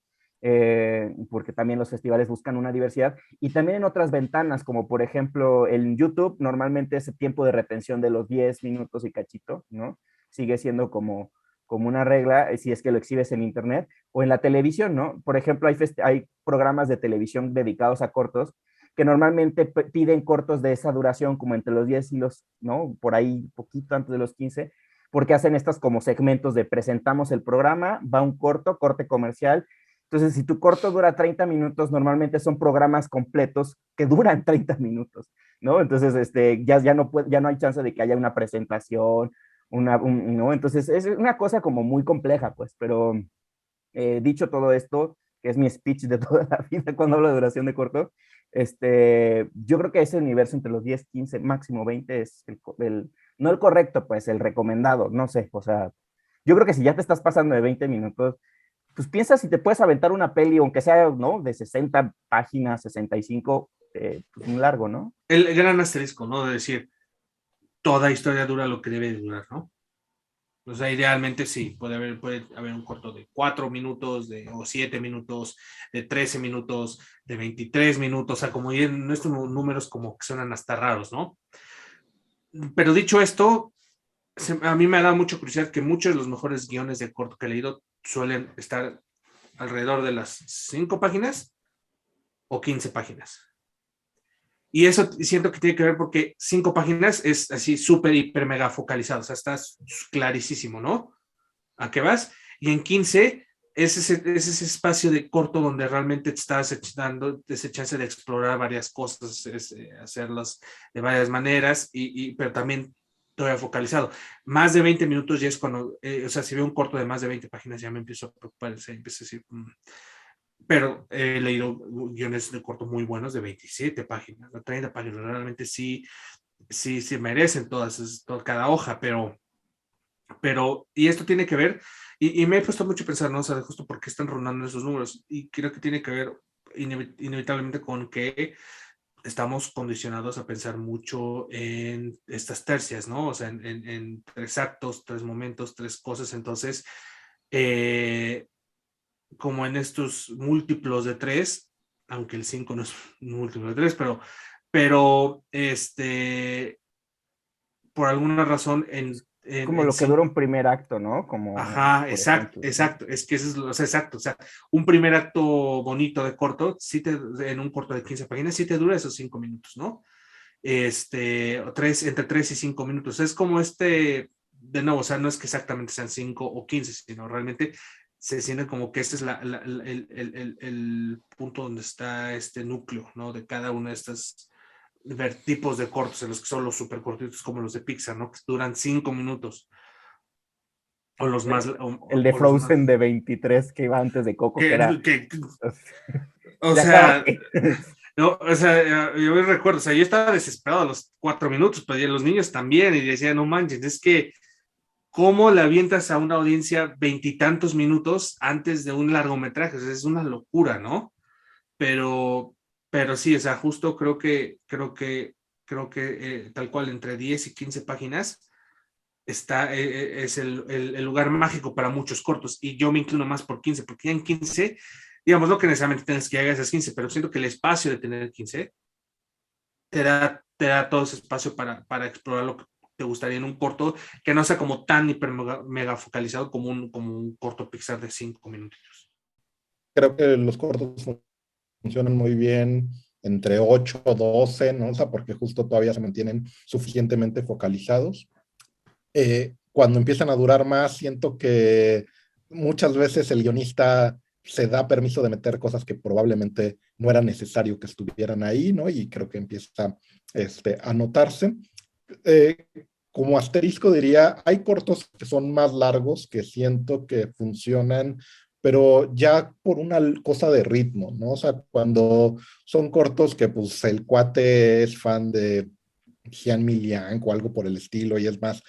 porque también los festivales buscan una diversidad, y también en otras ventanas, como por ejemplo en YouTube, normalmente ese tiempo de retención de los 10 minutos y cachito, ¿no? Sigue siendo como una regla, si es que lo exhibes en internet o en la televisión, ¿no? Por ejemplo, hay programas de televisión dedicados a cortos que normalmente piden cortos de esa duración, como entre los 10 y los, ¿no? Por ahí, poquito antes de los 15, porque hacen estas como segmentos de presentamos el programa, va un corte comercial, Entonces, si tu corto dura 30 minutos, normalmente son programas completos que duran 30 minutos, ¿no? Entonces, ya no hay chance de que haya una presentación, ¿no? Entonces, es una cosa como muy compleja, pues, pero dicho todo esto, que es mi speech de toda la vida cuando hablo de duración de corto, yo creo que ese universo entre los 10, 15, máximo 20 es no el correcto, pues el recomendado, no sé, o sea, yo creo que si ya te estás pasando de 20 minutos, pues piensa si te puedes aventar una peli, aunque sea, ¿no? De 60 páginas, 65, pues un largo, ¿no? El gran asterisco, ¿no? De decir, toda historia dura lo que debe de durar, ¿no? O sea, idealmente sí, puede haber un corto de 4 minutos, o 7 minutos, de 13 minutos, de 23 minutos, o sea, como en estos números como que suenan hasta raros, ¿no? Pero dicho esto, a mí me ha dado mucha curiosidad que muchos de los mejores guiones de corto que he leído suelen estar alrededor de las 5 páginas o 15 páginas. Y eso siento que tiene que ver porque 5 páginas es así súper, hiper, mega focalizado, o sea, estás clarísimo, ¿no? ¿A qué vas? Y en 15 es ese espacio de corto donde realmente te estás dando ese chance de explorar varias cosas, hacerlas de varias maneras, pero también todavía focalizado. Más de 20 minutos ya es cuando, o sea, si veo un corto de más de 20 páginas ya me empiezo a preocupar, o sea, empiezo a decir, pero he leído guiones de corto muy buenos de 27 páginas, de 30 páginas, realmente sí, sí, sí merecen cada hoja, y esto tiene que ver, y me he puesto mucho a pensar, ¿no? O sea, justo porque están rondando esos números, y creo que tiene que ver inevitablemente con que estamos condicionados a pensar mucho en estas tercias, ¿no? O sea, en 3 actos, 3 momentos, 3 cosas, entonces, como en estos múltiplos de 3, aunque el 5 no es un múltiplo de 3, pero por alguna razón Como lo que dura un primer acto, ¿no? Como, ajá, por exacto, ejemplo, ¿no? exacto, es que eso es o sea, exacto, o sea, un primer acto bonito de corto, en un corto de 15 páginas, sí te dura esos 5 minutos, ¿no? Entre 3 y 5 minutos, es como de nuevo, o sea, no es que exactamente sean 5 o 15, sino realmente se siente como que este es el punto donde está este núcleo, ¿no? De cada uno de estos tipos de cortos, en los que son los súper cortitos como los de Pixar, ¿no? Que duran 5 minutos. O los más. El de O los más Frozen de 23 que iba antes de Coco, que era... que, o Ya sea, acábate. no, o sea, yo me recuerdo, o sea, yo estaba desesperado a los 4 minutos, pero los niños también, y decían, no manches, es que, ¿cómo le avientas a una audiencia 20 y tantos minutos antes de un largometraje? O sea, es una locura, ¿no? Pero, pero sí, o sea, justo creo que tal cual entre 10 y 15 páginas es el lugar mágico para muchos cortos, y yo me inclino más por 15, porque ya en 15, digamos, no que necesariamente tengas que llegar a esas 15, pero siento que el espacio de tener 15 te da todo ese espacio para explorar lo que te gustaría en un corto, que no sea como tan hiper mega focalizado como un corto Pixar de 5 minutos. Creo que los cortos funcionan muy bien entre 8 o 12, ¿no? O sea, porque justo todavía se mantienen suficientemente focalizados. Cuando empiezan a durar más, siento que muchas veces el guionista se da permiso de meter cosas que probablemente no era necesario que estuvieran ahí, ¿no? Y creo que empieza a notarse. Eh, Como asterisco diría, hay cortos que son más largos que siento que funcionan, pero ya por una cosa de ritmo, ¿no? O sea, cuando son cortos que pues el cuate es fan de Xian Miliang o algo por el estilo y es más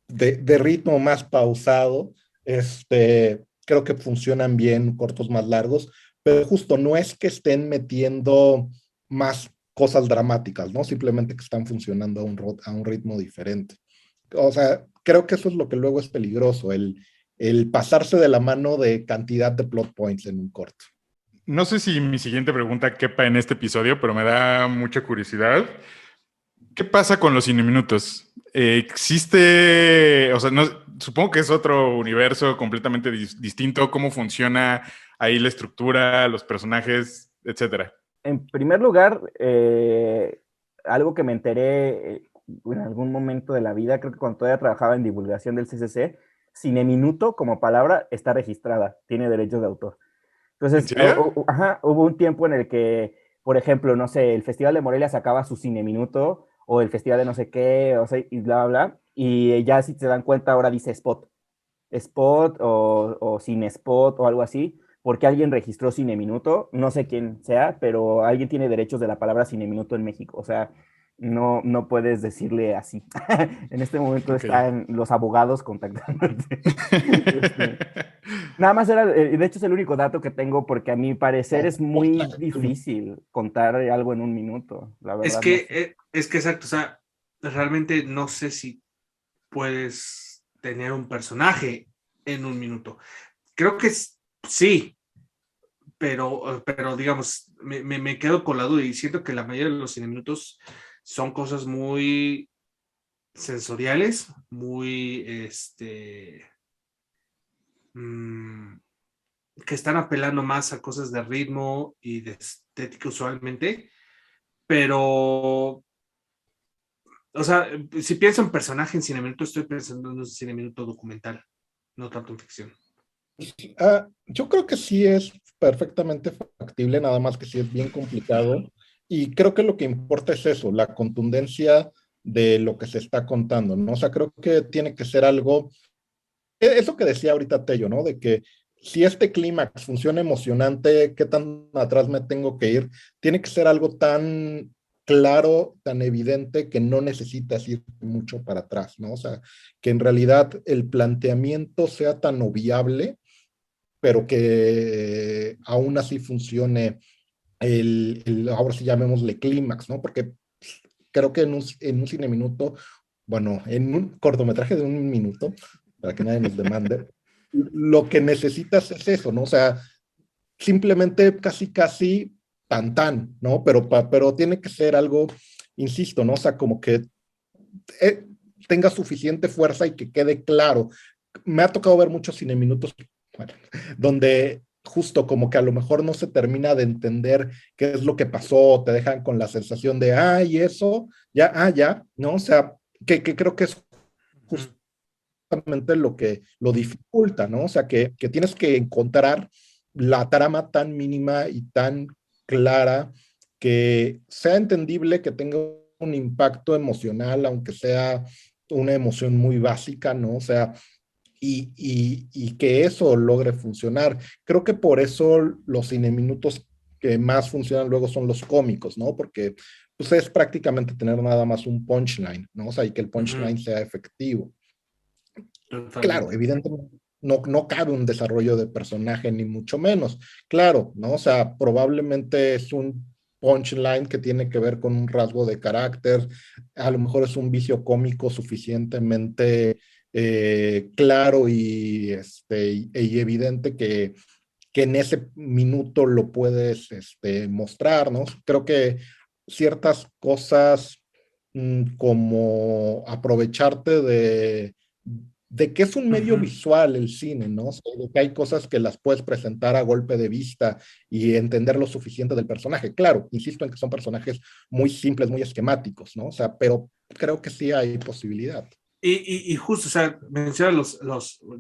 de ritmo más pausado, creo que funcionan bien cortos más largos, pero justo no es que estén metiendo más cosas dramáticas, ¿no? Simplemente que están funcionando a un ritmo diferente. O sea, creo que eso es lo que luego es peligroso, el pasarse de la mano de cantidad de plot points en un corto. No sé si mi siguiente pregunta quepa en este episodio, pero me da mucha curiosidad. ¿Qué pasa con los cineminutos? ¿Existe, o sea, no, supongo que es otro universo completamente distinto? ¿Cómo funciona ahí la estructura, los personajes, etcétera? En primer lugar, algo que me enteré en algún momento de la vida, creo que cuando todavía trabajaba en divulgación del CCC, Cineminuto como palabra está registrada, tiene derechos de autor. Entonces, ¿En serio? ajá, hubo un tiempo en el que, por ejemplo, no sé, el Festival de Morelia sacaba su cine minuto, o el Festival de no sé qué, o sea, y bla, bla, bla, y ya si se dan cuenta ahora dice spot o cine spot o algo así, porque alguien registró cine minuto, no sé quién sea, pero alguien tiene derechos de la palabra cine minuto en México, o sea, no puedes decirle así. En este momento Ok. están los abogados contactándote. Este, nada más era, de hecho es el único dato que tengo porque a mi parecer es muy difícil contar algo en un minuto, la verdad no sé. Es que exacto, o sea, realmente no sé si puedes tener un personaje en un minuto. Creo que sí, pero digamos, me quedo con la duda y siento que la mayoría de los cine minutos son cosas muy sensoriales, muy, mmm, que están apelando más a cosas de ritmo y de estética usualmente, pero, o sea, si pienso en personaje en cine minuto, estoy pensando en un cine minuto documental, no tanto en ficción. Yo creo que sí es perfectamente factible, nada más que sí es bien complicado. Y creo que lo que importa es eso, la contundencia de lo que se está contando, ¿no? O sea, creo que tiene que ser algo, eso que decía ahorita Tello, ¿no? De que si este clímax funciona emocionante, ¿qué tan atrás me tengo que ir? Tiene que ser algo tan claro, tan evidente, que no necesitas ir mucho para atrás, ¿no? O sea, que en realidad el planteamiento sea tan obviable pero que aún así funcione ahora sí llamémosle clímax, ¿no? Porque creo que en un cine minuto, bueno, en un cortometraje de un minuto, para que nadie nos demande, lo que necesitas es eso, ¿no? O sea, simplemente casi tan, ¿no? Pero tiene que ser algo, insisto, ¿no? O sea, como que eh, tenga suficiente fuerza y que quede claro. Me ha tocado ver muchos cine minutos, bueno, donde justo como que a lo mejor no se termina de entender qué es lo que pasó, te dejan con la sensación de, y eso, ya, ya, ¿no? O sea, que creo que es justamente lo que lo dificulta, ¿no? O sea, que tienes que encontrar la trama tan mínima y tan clara que sea entendible, que tenga un impacto emocional, aunque sea una emoción muy básica, ¿no? O sea, y que eso logre funcionar. Creo que por eso los cineminutos que más funcionan luego son los cómicos, ¿no? Porque pues es prácticamente tener nada más un punchline, ¿no? O sea, y que el punchline sea efectivo. Claro, Totalmente. evidentemente no cabe un desarrollo de personaje, ni mucho menos. Claro, ¿no? O sea, probablemente es un punchline que tiene que ver con un rasgo de carácter, a lo mejor es un vicio cómico suficientemente claro y evidente que en ese minuto lo puedes mostrar, ¿no? Creo que ciertas cosas como aprovecharte de que es un medio visual el cine, ¿no? O sea, de que hay cosas que las puedes presentar a golpe de vista y entender lo suficiente del personaje. Claro, insisto en que son personajes muy simples, muy esquemáticos, ¿no? O sea, pero creo que sí hay posibilidad. Y justo, o sea, menciona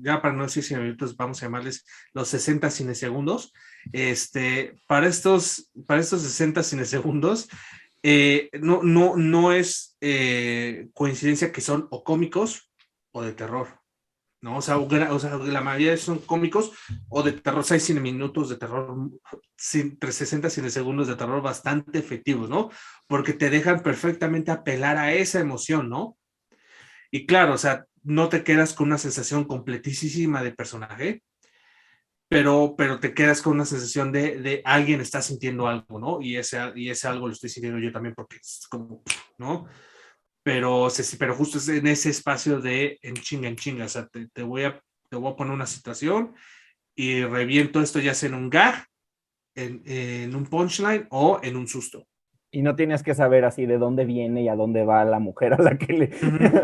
ya para no decir 100 minutos, vamos a llamarles los 60 cinesegundos. Para estos 60 cinesegundos, no es coincidencia que son o cómicos o de terror, ¿no? O sea, la mayoría son cómicos o de terror. O sea, hay cine minutos de terror, 360 cinesegundos de terror bastante efectivos, ¿no? Porque te dejan perfectamente apelar a esa emoción, ¿no? Y claro, o sea, no te quedas con una sensación completísima de personaje, pero te quedas con una sensación de alguien está sintiendo algo, ¿no? Y ese algo lo estoy sintiendo yo también porque es como, ¿no? Pero justo es en ese espacio de en chinga, o sea, te voy a poner una situación y reviento esto ya sea en un gag, en un punchline o en un susto. Y no tienes que saber así de dónde viene y a dónde va la mujer a la que le...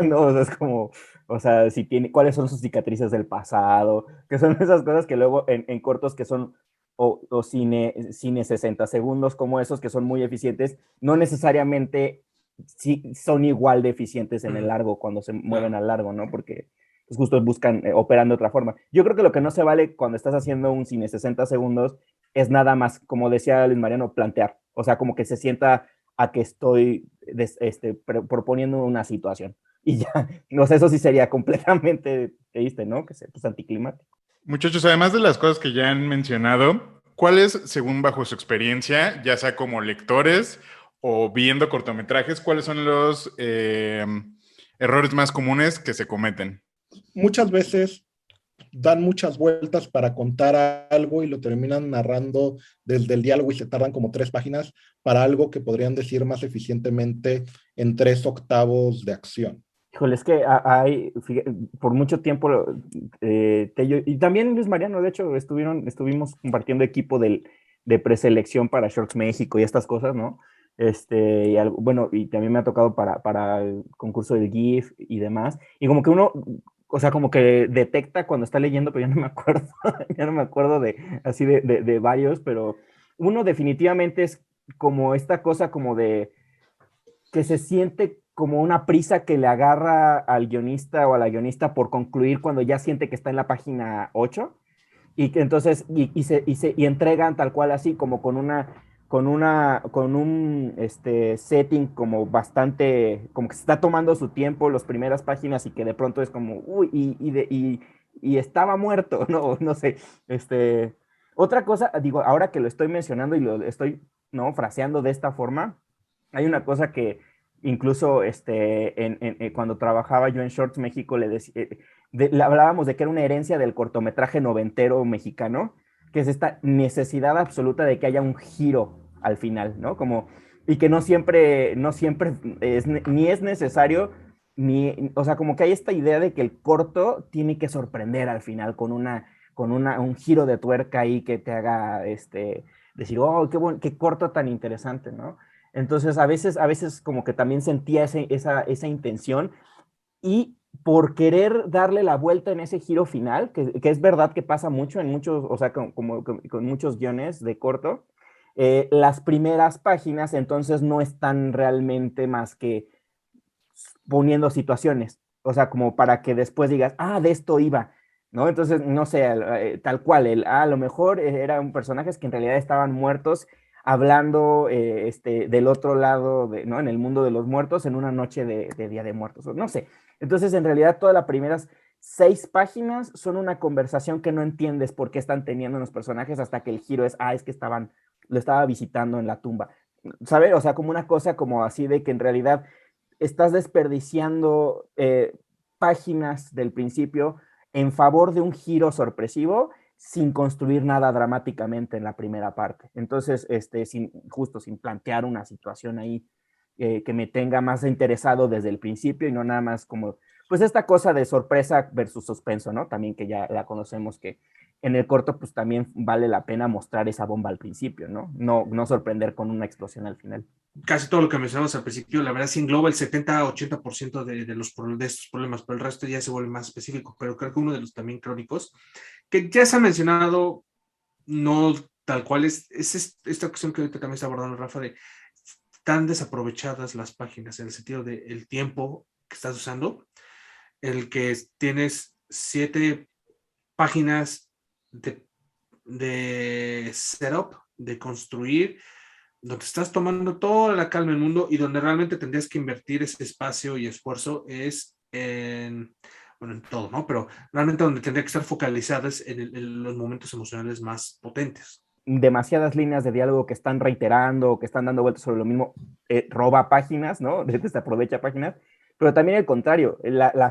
no, o sea, es como, o sea, si tiene, cuáles son sus cicatrices del pasado, que son esas cosas que luego en cortos que son, o cine 60 segundos como esos que son muy eficientes, no necesariamente son igual de eficientes en el largo cuando se mueven Claro. al largo, ¿no? Porque pues, justo buscan operar de otra forma. Yo creo que lo que no se vale cuando estás haciendo un cine 60 segundos es nada más, como decía Luis Mariano, plantear. O sea, como que se sienta a que estoy proponiendo una situación. Y ya, no sé, eso sí sería completamente triste, ¿no? Que sea pues, anticlimático. Muchachos, además de las cosas que ya han mencionado, ¿cuáles, según bajo su experiencia, ya sea como lectores o viendo cortometrajes, cuáles son los errores más comunes que se cometen? Muchas veces dan muchas vueltas para contar algo y lo terminan narrando desde el diálogo y se tardan como 3 páginas para algo que podrían decir más eficientemente en 3/8 de acción. Híjole, es que hay, por mucho tiempo, Tello, y también Luis Mariano, de hecho, estuvimos compartiendo equipo de preselección para Shorts México y estas cosas, ¿no? Y bueno, y también me ha tocado para el concurso del GIF y demás, y como que uno, o sea, como que detecta cuando está leyendo, pero ya no me acuerdo, ya no me acuerdo así de varios, pero uno definitivamente es como esta cosa como de que se siente como una prisa que le agarra al guionista o a la guionista por concluir cuando ya siente que está en la página 8 y que entonces y entregan tal cual así como con un setting como bastante como que se está tomando su tiempo las primeras páginas y que de pronto es como uy y estaba muerto, no sé, otra cosa, digo, ahora que lo estoy mencionando y lo estoy no fraseando de esta forma, hay una cosa que incluso cuando trabajaba yo en Shorts México le hablábamos de que era una herencia del cortometraje noventero mexicano, que es esta necesidad absoluta de que haya un giro al final, ¿no? Como, y que no siempre ni es necesario, o sea, como que hay esta idea de que el corto tiene que sorprender al final un giro de tuerca ahí que te haga decir, oh, qué corto tan interesante, ¿no? Entonces, a veces como que también sentía esa intención y por querer darle la vuelta en ese giro final, que es verdad que pasa mucho en muchos, o sea, con muchos guiones de corto, las primeras páginas entonces no están realmente más que poniendo situaciones, o sea, como para que después digas, de esto iba, ¿no? Entonces, no sé, tal cual, a lo mejor eran personajes que en realidad estaban muertos hablando del otro lado, ¿no? En el mundo de los muertos, en una noche de Día de Muertos, no sé. Entonces, en realidad, todas las primeras 6 páginas son una conversación que no entiendes por qué están teniendo los personajes hasta que el giro es que lo estaba visitando en la tumba, ¿sabes? O sea, como una cosa como así de que en realidad estás desperdiciando páginas del principio en favor de un giro sorpresivo sin construir nada dramáticamente en la primera parte. Entonces, sin plantear una situación ahí que me tenga más interesado desde el principio y no nada más como, pues esta cosa de sorpresa versus suspenso, ¿no? También que ya la conocemos que en el corto pues también vale la pena mostrar esa bomba al principio, ¿no? No sorprender con una explosión al final. Casi todo lo que mencionamos al principio, la verdad, sí engloba el 70-80% de estos problemas, pero el resto ya se vuelve más específico. Pero creo que uno de los también crónicos, que ya se ha mencionado, no tal cual, es esta cuestión que ahorita también está abordando Rafa, de tan desaprovechadas las páginas en el sentido del tiempo que estás usando, el que tienes 7 páginas de setup, de construir, donde estás tomando toda la calma del mundo y donde realmente tendrías que invertir ese espacio y esfuerzo es en todo, ¿no? Pero realmente donde tendría que estar focalizadas en los momentos emocionales más potentes. Demasiadas líneas de diálogo que están reiterando, que están dando vueltas sobre lo mismo, roba páginas, ¿no? Se aprovecha páginas, pero también el contrario, la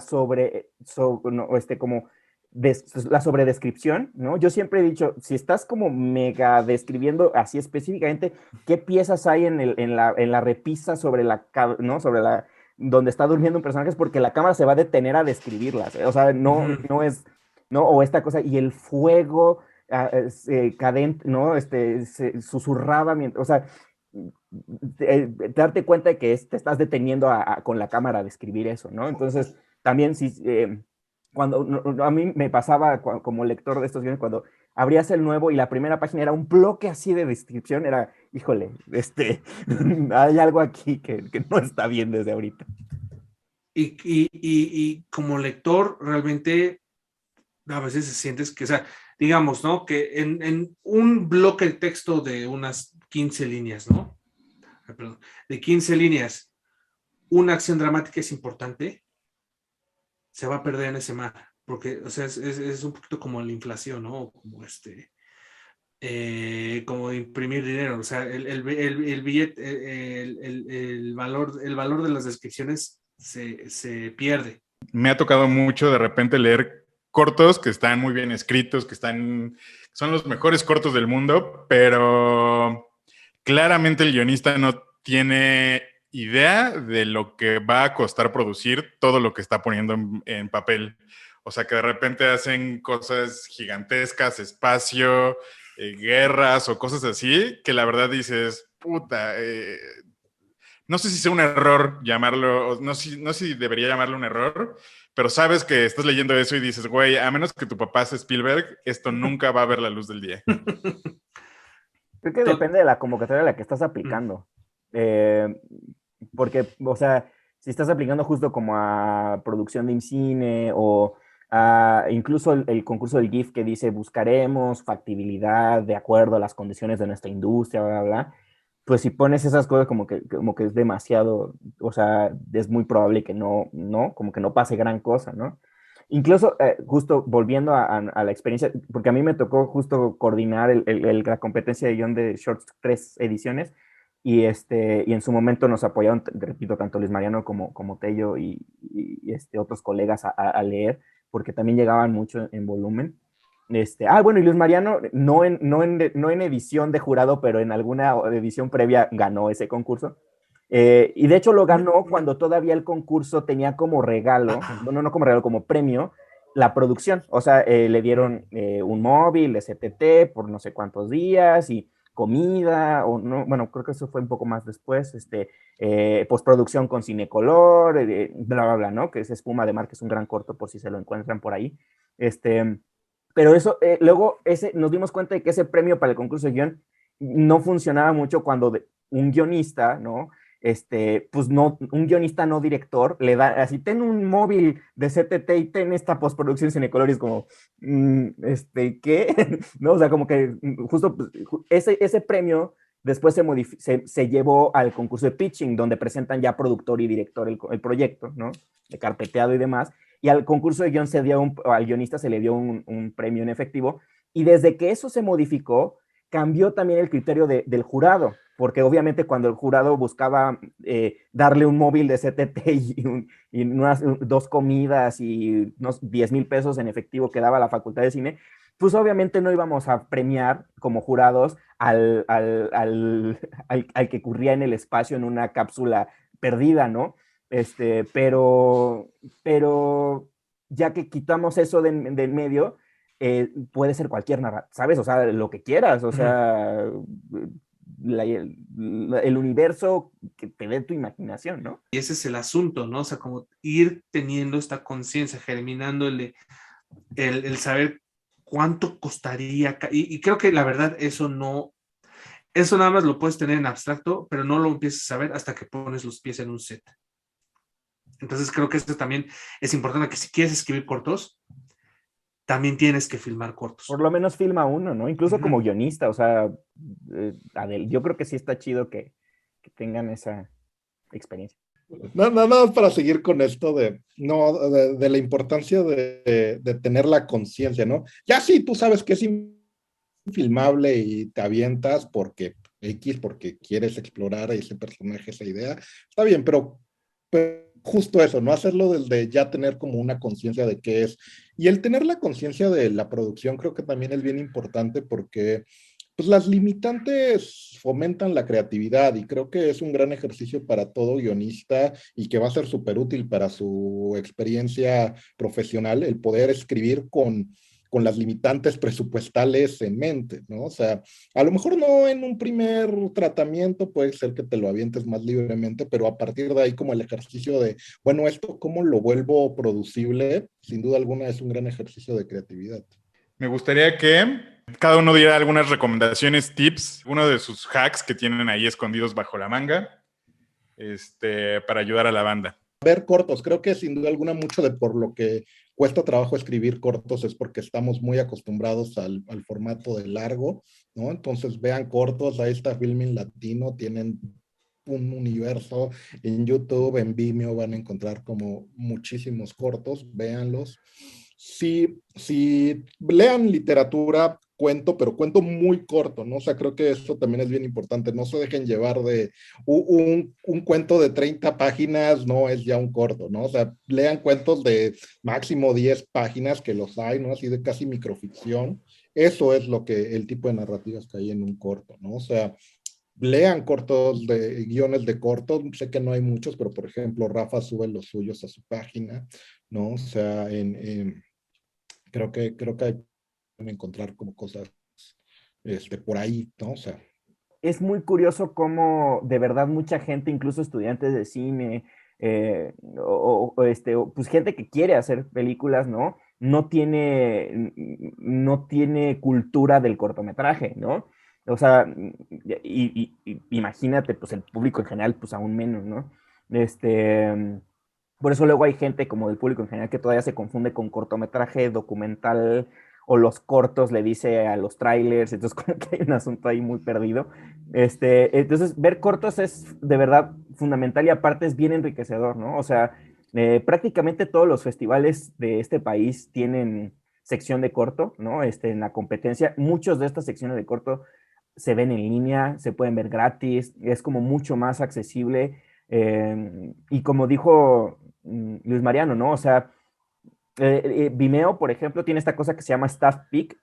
sobredescripción, ¿no? Yo siempre he dicho, si estás como mega describiendo así específicamente qué piezas hay en la repisa ¿no? Donde está durmiendo un personaje, es porque la cámara se va a detener a describirlas, o sea, no es, ¿no? O esta cosa, y el fuego cadente, ¿no? Se susurraba, o sea, darte cuenta de que te estás deteniendo con la cámara a describir eso, ¿no? Entonces, también si cuando a mí me pasaba como lector de estos guiones, cuando abrías el nuevo y la primera página era un bloque así de descripción, era, híjole, hay algo aquí que no está bien desde ahorita. Y como lector, realmente a veces sientes que, o sea, digamos, ¿no? Que en un bloque de texto de unas 15 líneas, ¿no? Perdón, de 15 líneas, una acción dramática es importante, se va a perder en ese mar, porque, o sea, es un poquito como la inflación, ¿no? Como como imprimir dinero, o sea, el billete, el valor de las descripciones se pierde. Me ha tocado mucho de repente leer cortos que están muy bien escritos, son los mejores cortos del mundo, pero claramente el guionista no tiene idea de lo que va a costar producir todo lo que está poniendo en papel. O sea, que de repente hacen cosas gigantescas, espacio, guerras o cosas así, que la verdad dices, puta, no sé si sea un error llamarlo, no sé si debería llamarlo un error, pero sabes que estás leyendo eso y dices, güey, a menos que tu papá sea Spielberg, esto nunca va a ver la luz del día. Creo que depende de la convocatoria a la que estás aplicando. Porque, o sea, si estás aplicando justo como a producción de cine o incluso el concurso del GIF que dice buscaremos factibilidad de acuerdo a las condiciones de nuestra industria, bla, bla, bla, pues si pones esas cosas como que es demasiado, o sea, es muy probable que como que no pase gran cosa, ¿no? Incluso, justo volviendo a la experiencia, porque a mí me tocó justo coordinar la competencia de guión de Shorts 3 ediciones, y en su momento nos apoyaron, repito, tanto Luis Mariano como Tello y otros colegas a leer, porque también llegaban mucho en volumen. Bueno, y Luis Mariano, no en edición de jurado, pero en alguna edición previa ganó ese concurso. Y de hecho lo ganó cuando todavía el concurso tenía como regalo, no como regalo, como premio, la producción. O sea, le dieron un móvil de CTT por no sé cuántos días y comida, o no, bueno, creo que eso fue un poco más después, postproducción con Cinecolor, bla, bla, bla, ¿no? Que es Espuma de Mar, que es un gran corto por si se lo encuentran por ahí. Pero eso, luego nos dimos cuenta de que ese premio para el concurso de guión no funcionaba mucho cuando un guionista, ¿no? Pues no, un guionista no director le da así, ten un móvil de CTT y ten esta postproducción Cinecolor, y es como, ¿qué? ¿No? O sea, como que justo pues, ese premio después se llevó al concurso de pitching, donde presentan ya productor y director el proyecto, ¿no? De carpeteado y demás. Y al concurso de guión al guionista se le dio un premio en efectivo. Y desde que eso se modificó, cambió también el criterio del jurado, porque obviamente cuando el jurado buscaba darle un móvil de CTT y unas 2 comidas y unos 10,000 pesos en efectivo que daba la Facultad de Cine, pues obviamente no íbamos a premiar como jurados al que corría en el espacio en una cápsula perdida, ¿no? Pero ya que quitamos eso del medio, puede ser cualquier narrativa, ¿sabes? O sea, lo que quieras, o sea, el universo que te dé tu imaginación, ¿no? Y ese es el asunto, ¿no? O sea, como ir teniendo esta conciencia, germinando el saber cuánto costaría, y creo que la verdad eso nada más lo puedes tener en abstracto, pero no lo empiezas a saber hasta que pones los pies en un set. Entonces creo que esto también es importante, que si quieres escribir cortos, también tienes que filmar cortos. Por lo menos filma uno, ¿no? Incluso como guionista, o sea, yo creo que sí está chido que tengan esa experiencia. Nada más para seguir con esto de la importancia de tener la conciencia, ¿no? Ya sí, tú sabes que es infilmable y te avientas porque quieres explorar a ese personaje, esa idea, está bien, pero justo eso, no hacerlo desde ya tener como una conciencia de qué es. Y el tener la conciencia de la producción creo que también es bien importante porque pues las limitantes fomentan la creatividad y creo que es un gran ejercicio para todo guionista y que va a ser súper útil para su experiencia profesional el poder escribir con las limitantes presupuestales en mente, ¿no? O sea, a lo mejor no en un primer tratamiento, puede ser que te lo avientes más libremente, pero a partir de ahí como el ejercicio de, bueno, esto cómo lo vuelvo producible, sin duda alguna es un gran ejercicio de creatividad. Me gustaría que cada uno diera algunas recomendaciones, tips, uno de sus hacks que tienen ahí escondidos bajo la manga, para ayudar a la banda. ver cortos. Creo que sin duda alguna mucho de por lo que cuesta trabajo escribir cortos es porque estamos muy acostumbrados al formato de largo, ¿no? Entonces vean cortos, ahí está Filming Latino, tienen un universo en YouTube, en Vimeo van a encontrar como muchísimos cortos, véanlos. Si lean literatura, cuento, pero cuento muy corto, ¿no? O sea, creo que eso también es bien importante. No se dejen llevar de un cuento de 30 páginas, no es ya un corto, ¿no? O sea, lean cuentos de máximo 10 páginas, que los hay, ¿no? Así de casi microficción. Eso es lo que, el tipo de narrativas que hay en un corto, ¿no? O sea, lean cortos de guiones de cortos, sé que no hay muchos, pero por ejemplo, Rafa sube los suyos a su página, ¿no? O sea, creo que hay que encontrar como cosas por ahí, ¿no? O sea. Es muy curioso cómo de verdad mucha gente, incluso estudiantes de cine, pues gente que quiere hacer películas, ¿no? No tiene cultura del cortometraje, ¿no? O sea, imagínate, pues el público en general, pues aún menos, ¿no? Por eso luego hay gente como del público en general que todavía se confunde con cortometraje, documental, o los cortos le dice a los trailers, entonces como que hay un asunto ahí muy perdido. Entonces, ver cortos es de verdad fundamental y aparte es bien enriquecedor, ¿no? O sea, prácticamente todos los festivales de este país tienen sección de corto, ¿no? En la competencia, muchos de estas secciones de corto se ven en línea, se pueden ver gratis, es como mucho más accesible. Y como dijo Luis Mariano, ¿no? O sea, Vimeo, por ejemplo, tiene esta cosa que se llama Staff Pick,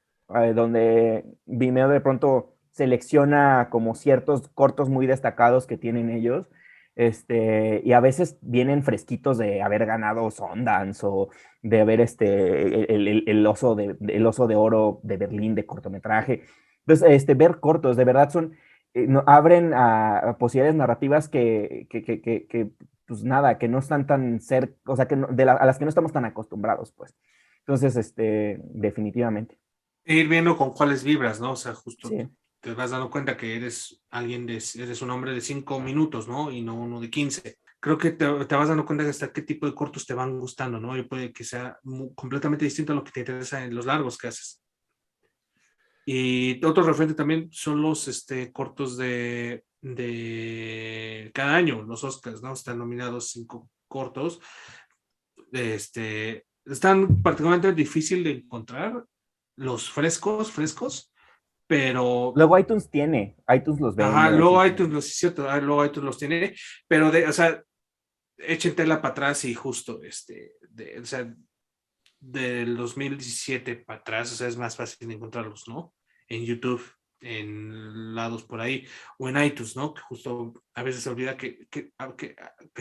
donde Vimeo de pronto selecciona como ciertos cortos muy destacados que tienen ellos, y a veces vienen fresquitos de haber ganado Sundance o de haber el oso de oro de Berlín de cortometraje. Entonces, ver cortos, de verdad son, abren a posibilidades narrativas que pues nada, que no están tan cerca, o sea, a las que no estamos tan acostumbrados, pues. Entonces, definitivamente. Ir viendo con cuáles vibras, ¿no? O sea, justo Sí. te vas dando cuenta que eres eres un hombre de 5 minutos, ¿no? Y no uno de 15. Creo que te vas dando cuenta de hasta qué tipo de cortos te van gustando, ¿no? Y puede que sea completamente distinto a lo que te interesa en los largos que haces. Y otro referente también son los cortos de cada año, los Oscars, ¿no? Están nominados 5 cortos. Están particularmente difícil de encontrar los frescos, pero Luego iTunes los ajá, vende, así luego que... iTunes los, sí, cierto, luego iTunes los tiene, pero o sea, echen tela para atrás y justo, o sea, del 2017 para atrás, o sea, es más fácil encontrarlos, ¿no? En YouTube, en lados por ahí, o en iTunes, ¿no? Que justo a veces se olvida que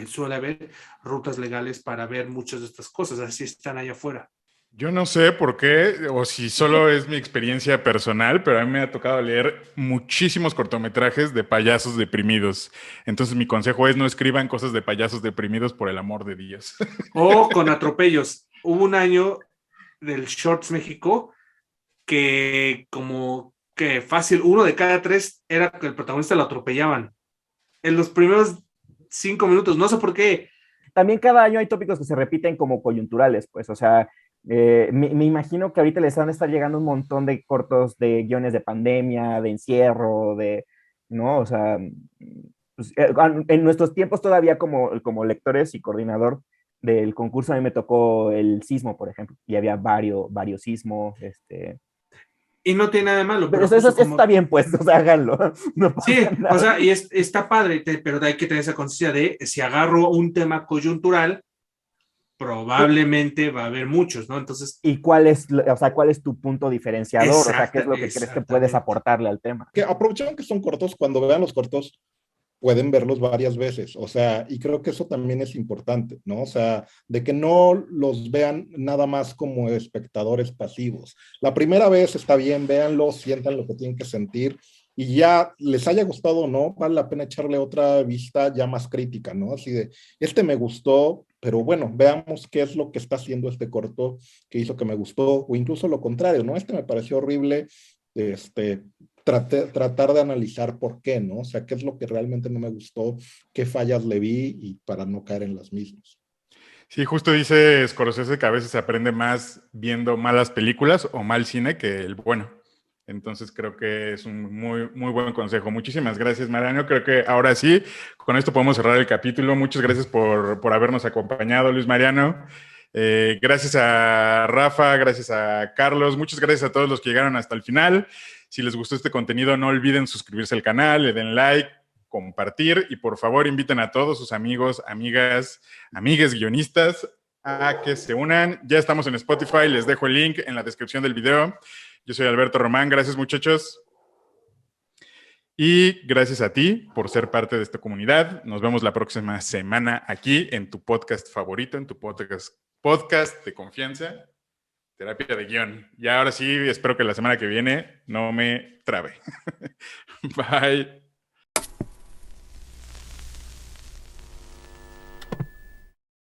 suele haber rutas legales para ver muchas de estas cosas, así están allá afuera. Yo no sé por qué, o si solo es mi experiencia personal, pero a mí me ha tocado leer muchísimos cortometrajes de payasos deprimidos. Entonces mi consejo es no escriban cosas de payasos deprimidos por el amor de Dios. O con atropellos. Hubo un año del Shorts México que como que fácil, 1 de cada 3 era que el protagonista lo atropellaban. En los primeros 5 minutos, no sé por qué. También cada año hay tópicos que se repiten como coyunturales, pues, o sea, me imagino que ahorita les van a estar llegando un montón de cortos de guiones de pandemia, de encierro, ¿no? O sea, pues, en nuestros tiempos todavía como lectores y coordinador del concurso a mí me tocó el sismo, por ejemplo, y había varios sismos, Y no tiene nada de malo. Pero eso está bien, pues, o sea, háganlo. No pasa sí, nada. o sea, y está padre, pero hay que tener esa conciencia de si agarro un tema coyuntural, probablemente va a haber muchos, ¿no? Entonces. ¿Y o sea, cuál es tu punto diferenciador? O sea, ¿qué es lo que crees que puedes aportarle al tema? Que aprovecharon que son cortos, cuando vean los cortos, pueden verlos varias veces, o sea, y creo que eso también es importante, ¿no? O sea, de que no los vean nada más como espectadores pasivos. La primera vez está bien, véanlo, sientan lo que tienen que sentir, y ya les haya gustado o no, vale la pena echarle otra vista ya más crítica, ¿no? Así de, me gustó, pero bueno, veamos qué es lo que está haciendo este corto que hizo que me gustó, o incluso lo contrario, ¿no? Me pareció horrible, tratar de analizar por qué, ¿no? O sea, qué es lo que realmente no me gustó, qué fallas le vi y para no caer en las mismas. Sí, justo dice Scorsese que a veces se aprende más viendo malas películas o mal cine que el bueno. Entonces creo que es un muy, muy buen consejo. Muchísimas gracias, Mariano. Creo que ahora sí, con esto podemos cerrar el capítulo. Muchas gracias por habernos acompañado, Luis Mariano. Gracias a Rafa, gracias a Carlos, muchas gracias a todos los que llegaron hasta el final. Si les gustó este contenido, no olviden suscribirse al canal, le den like, compartir y por favor inviten a todos sus amigos, amigas, amigues guionistas a que se unan. Ya estamos en Spotify, les dejo el link en la descripción del video. Yo soy Alberto Román, gracias muchachos. Y gracias a ti por ser parte de esta comunidad. Nos vemos la próxima semana aquí en tu podcast favorito, en tu podcast de confianza, Terapia de Guión. Y ahora sí, espero que la semana que viene no me trabe. Bye.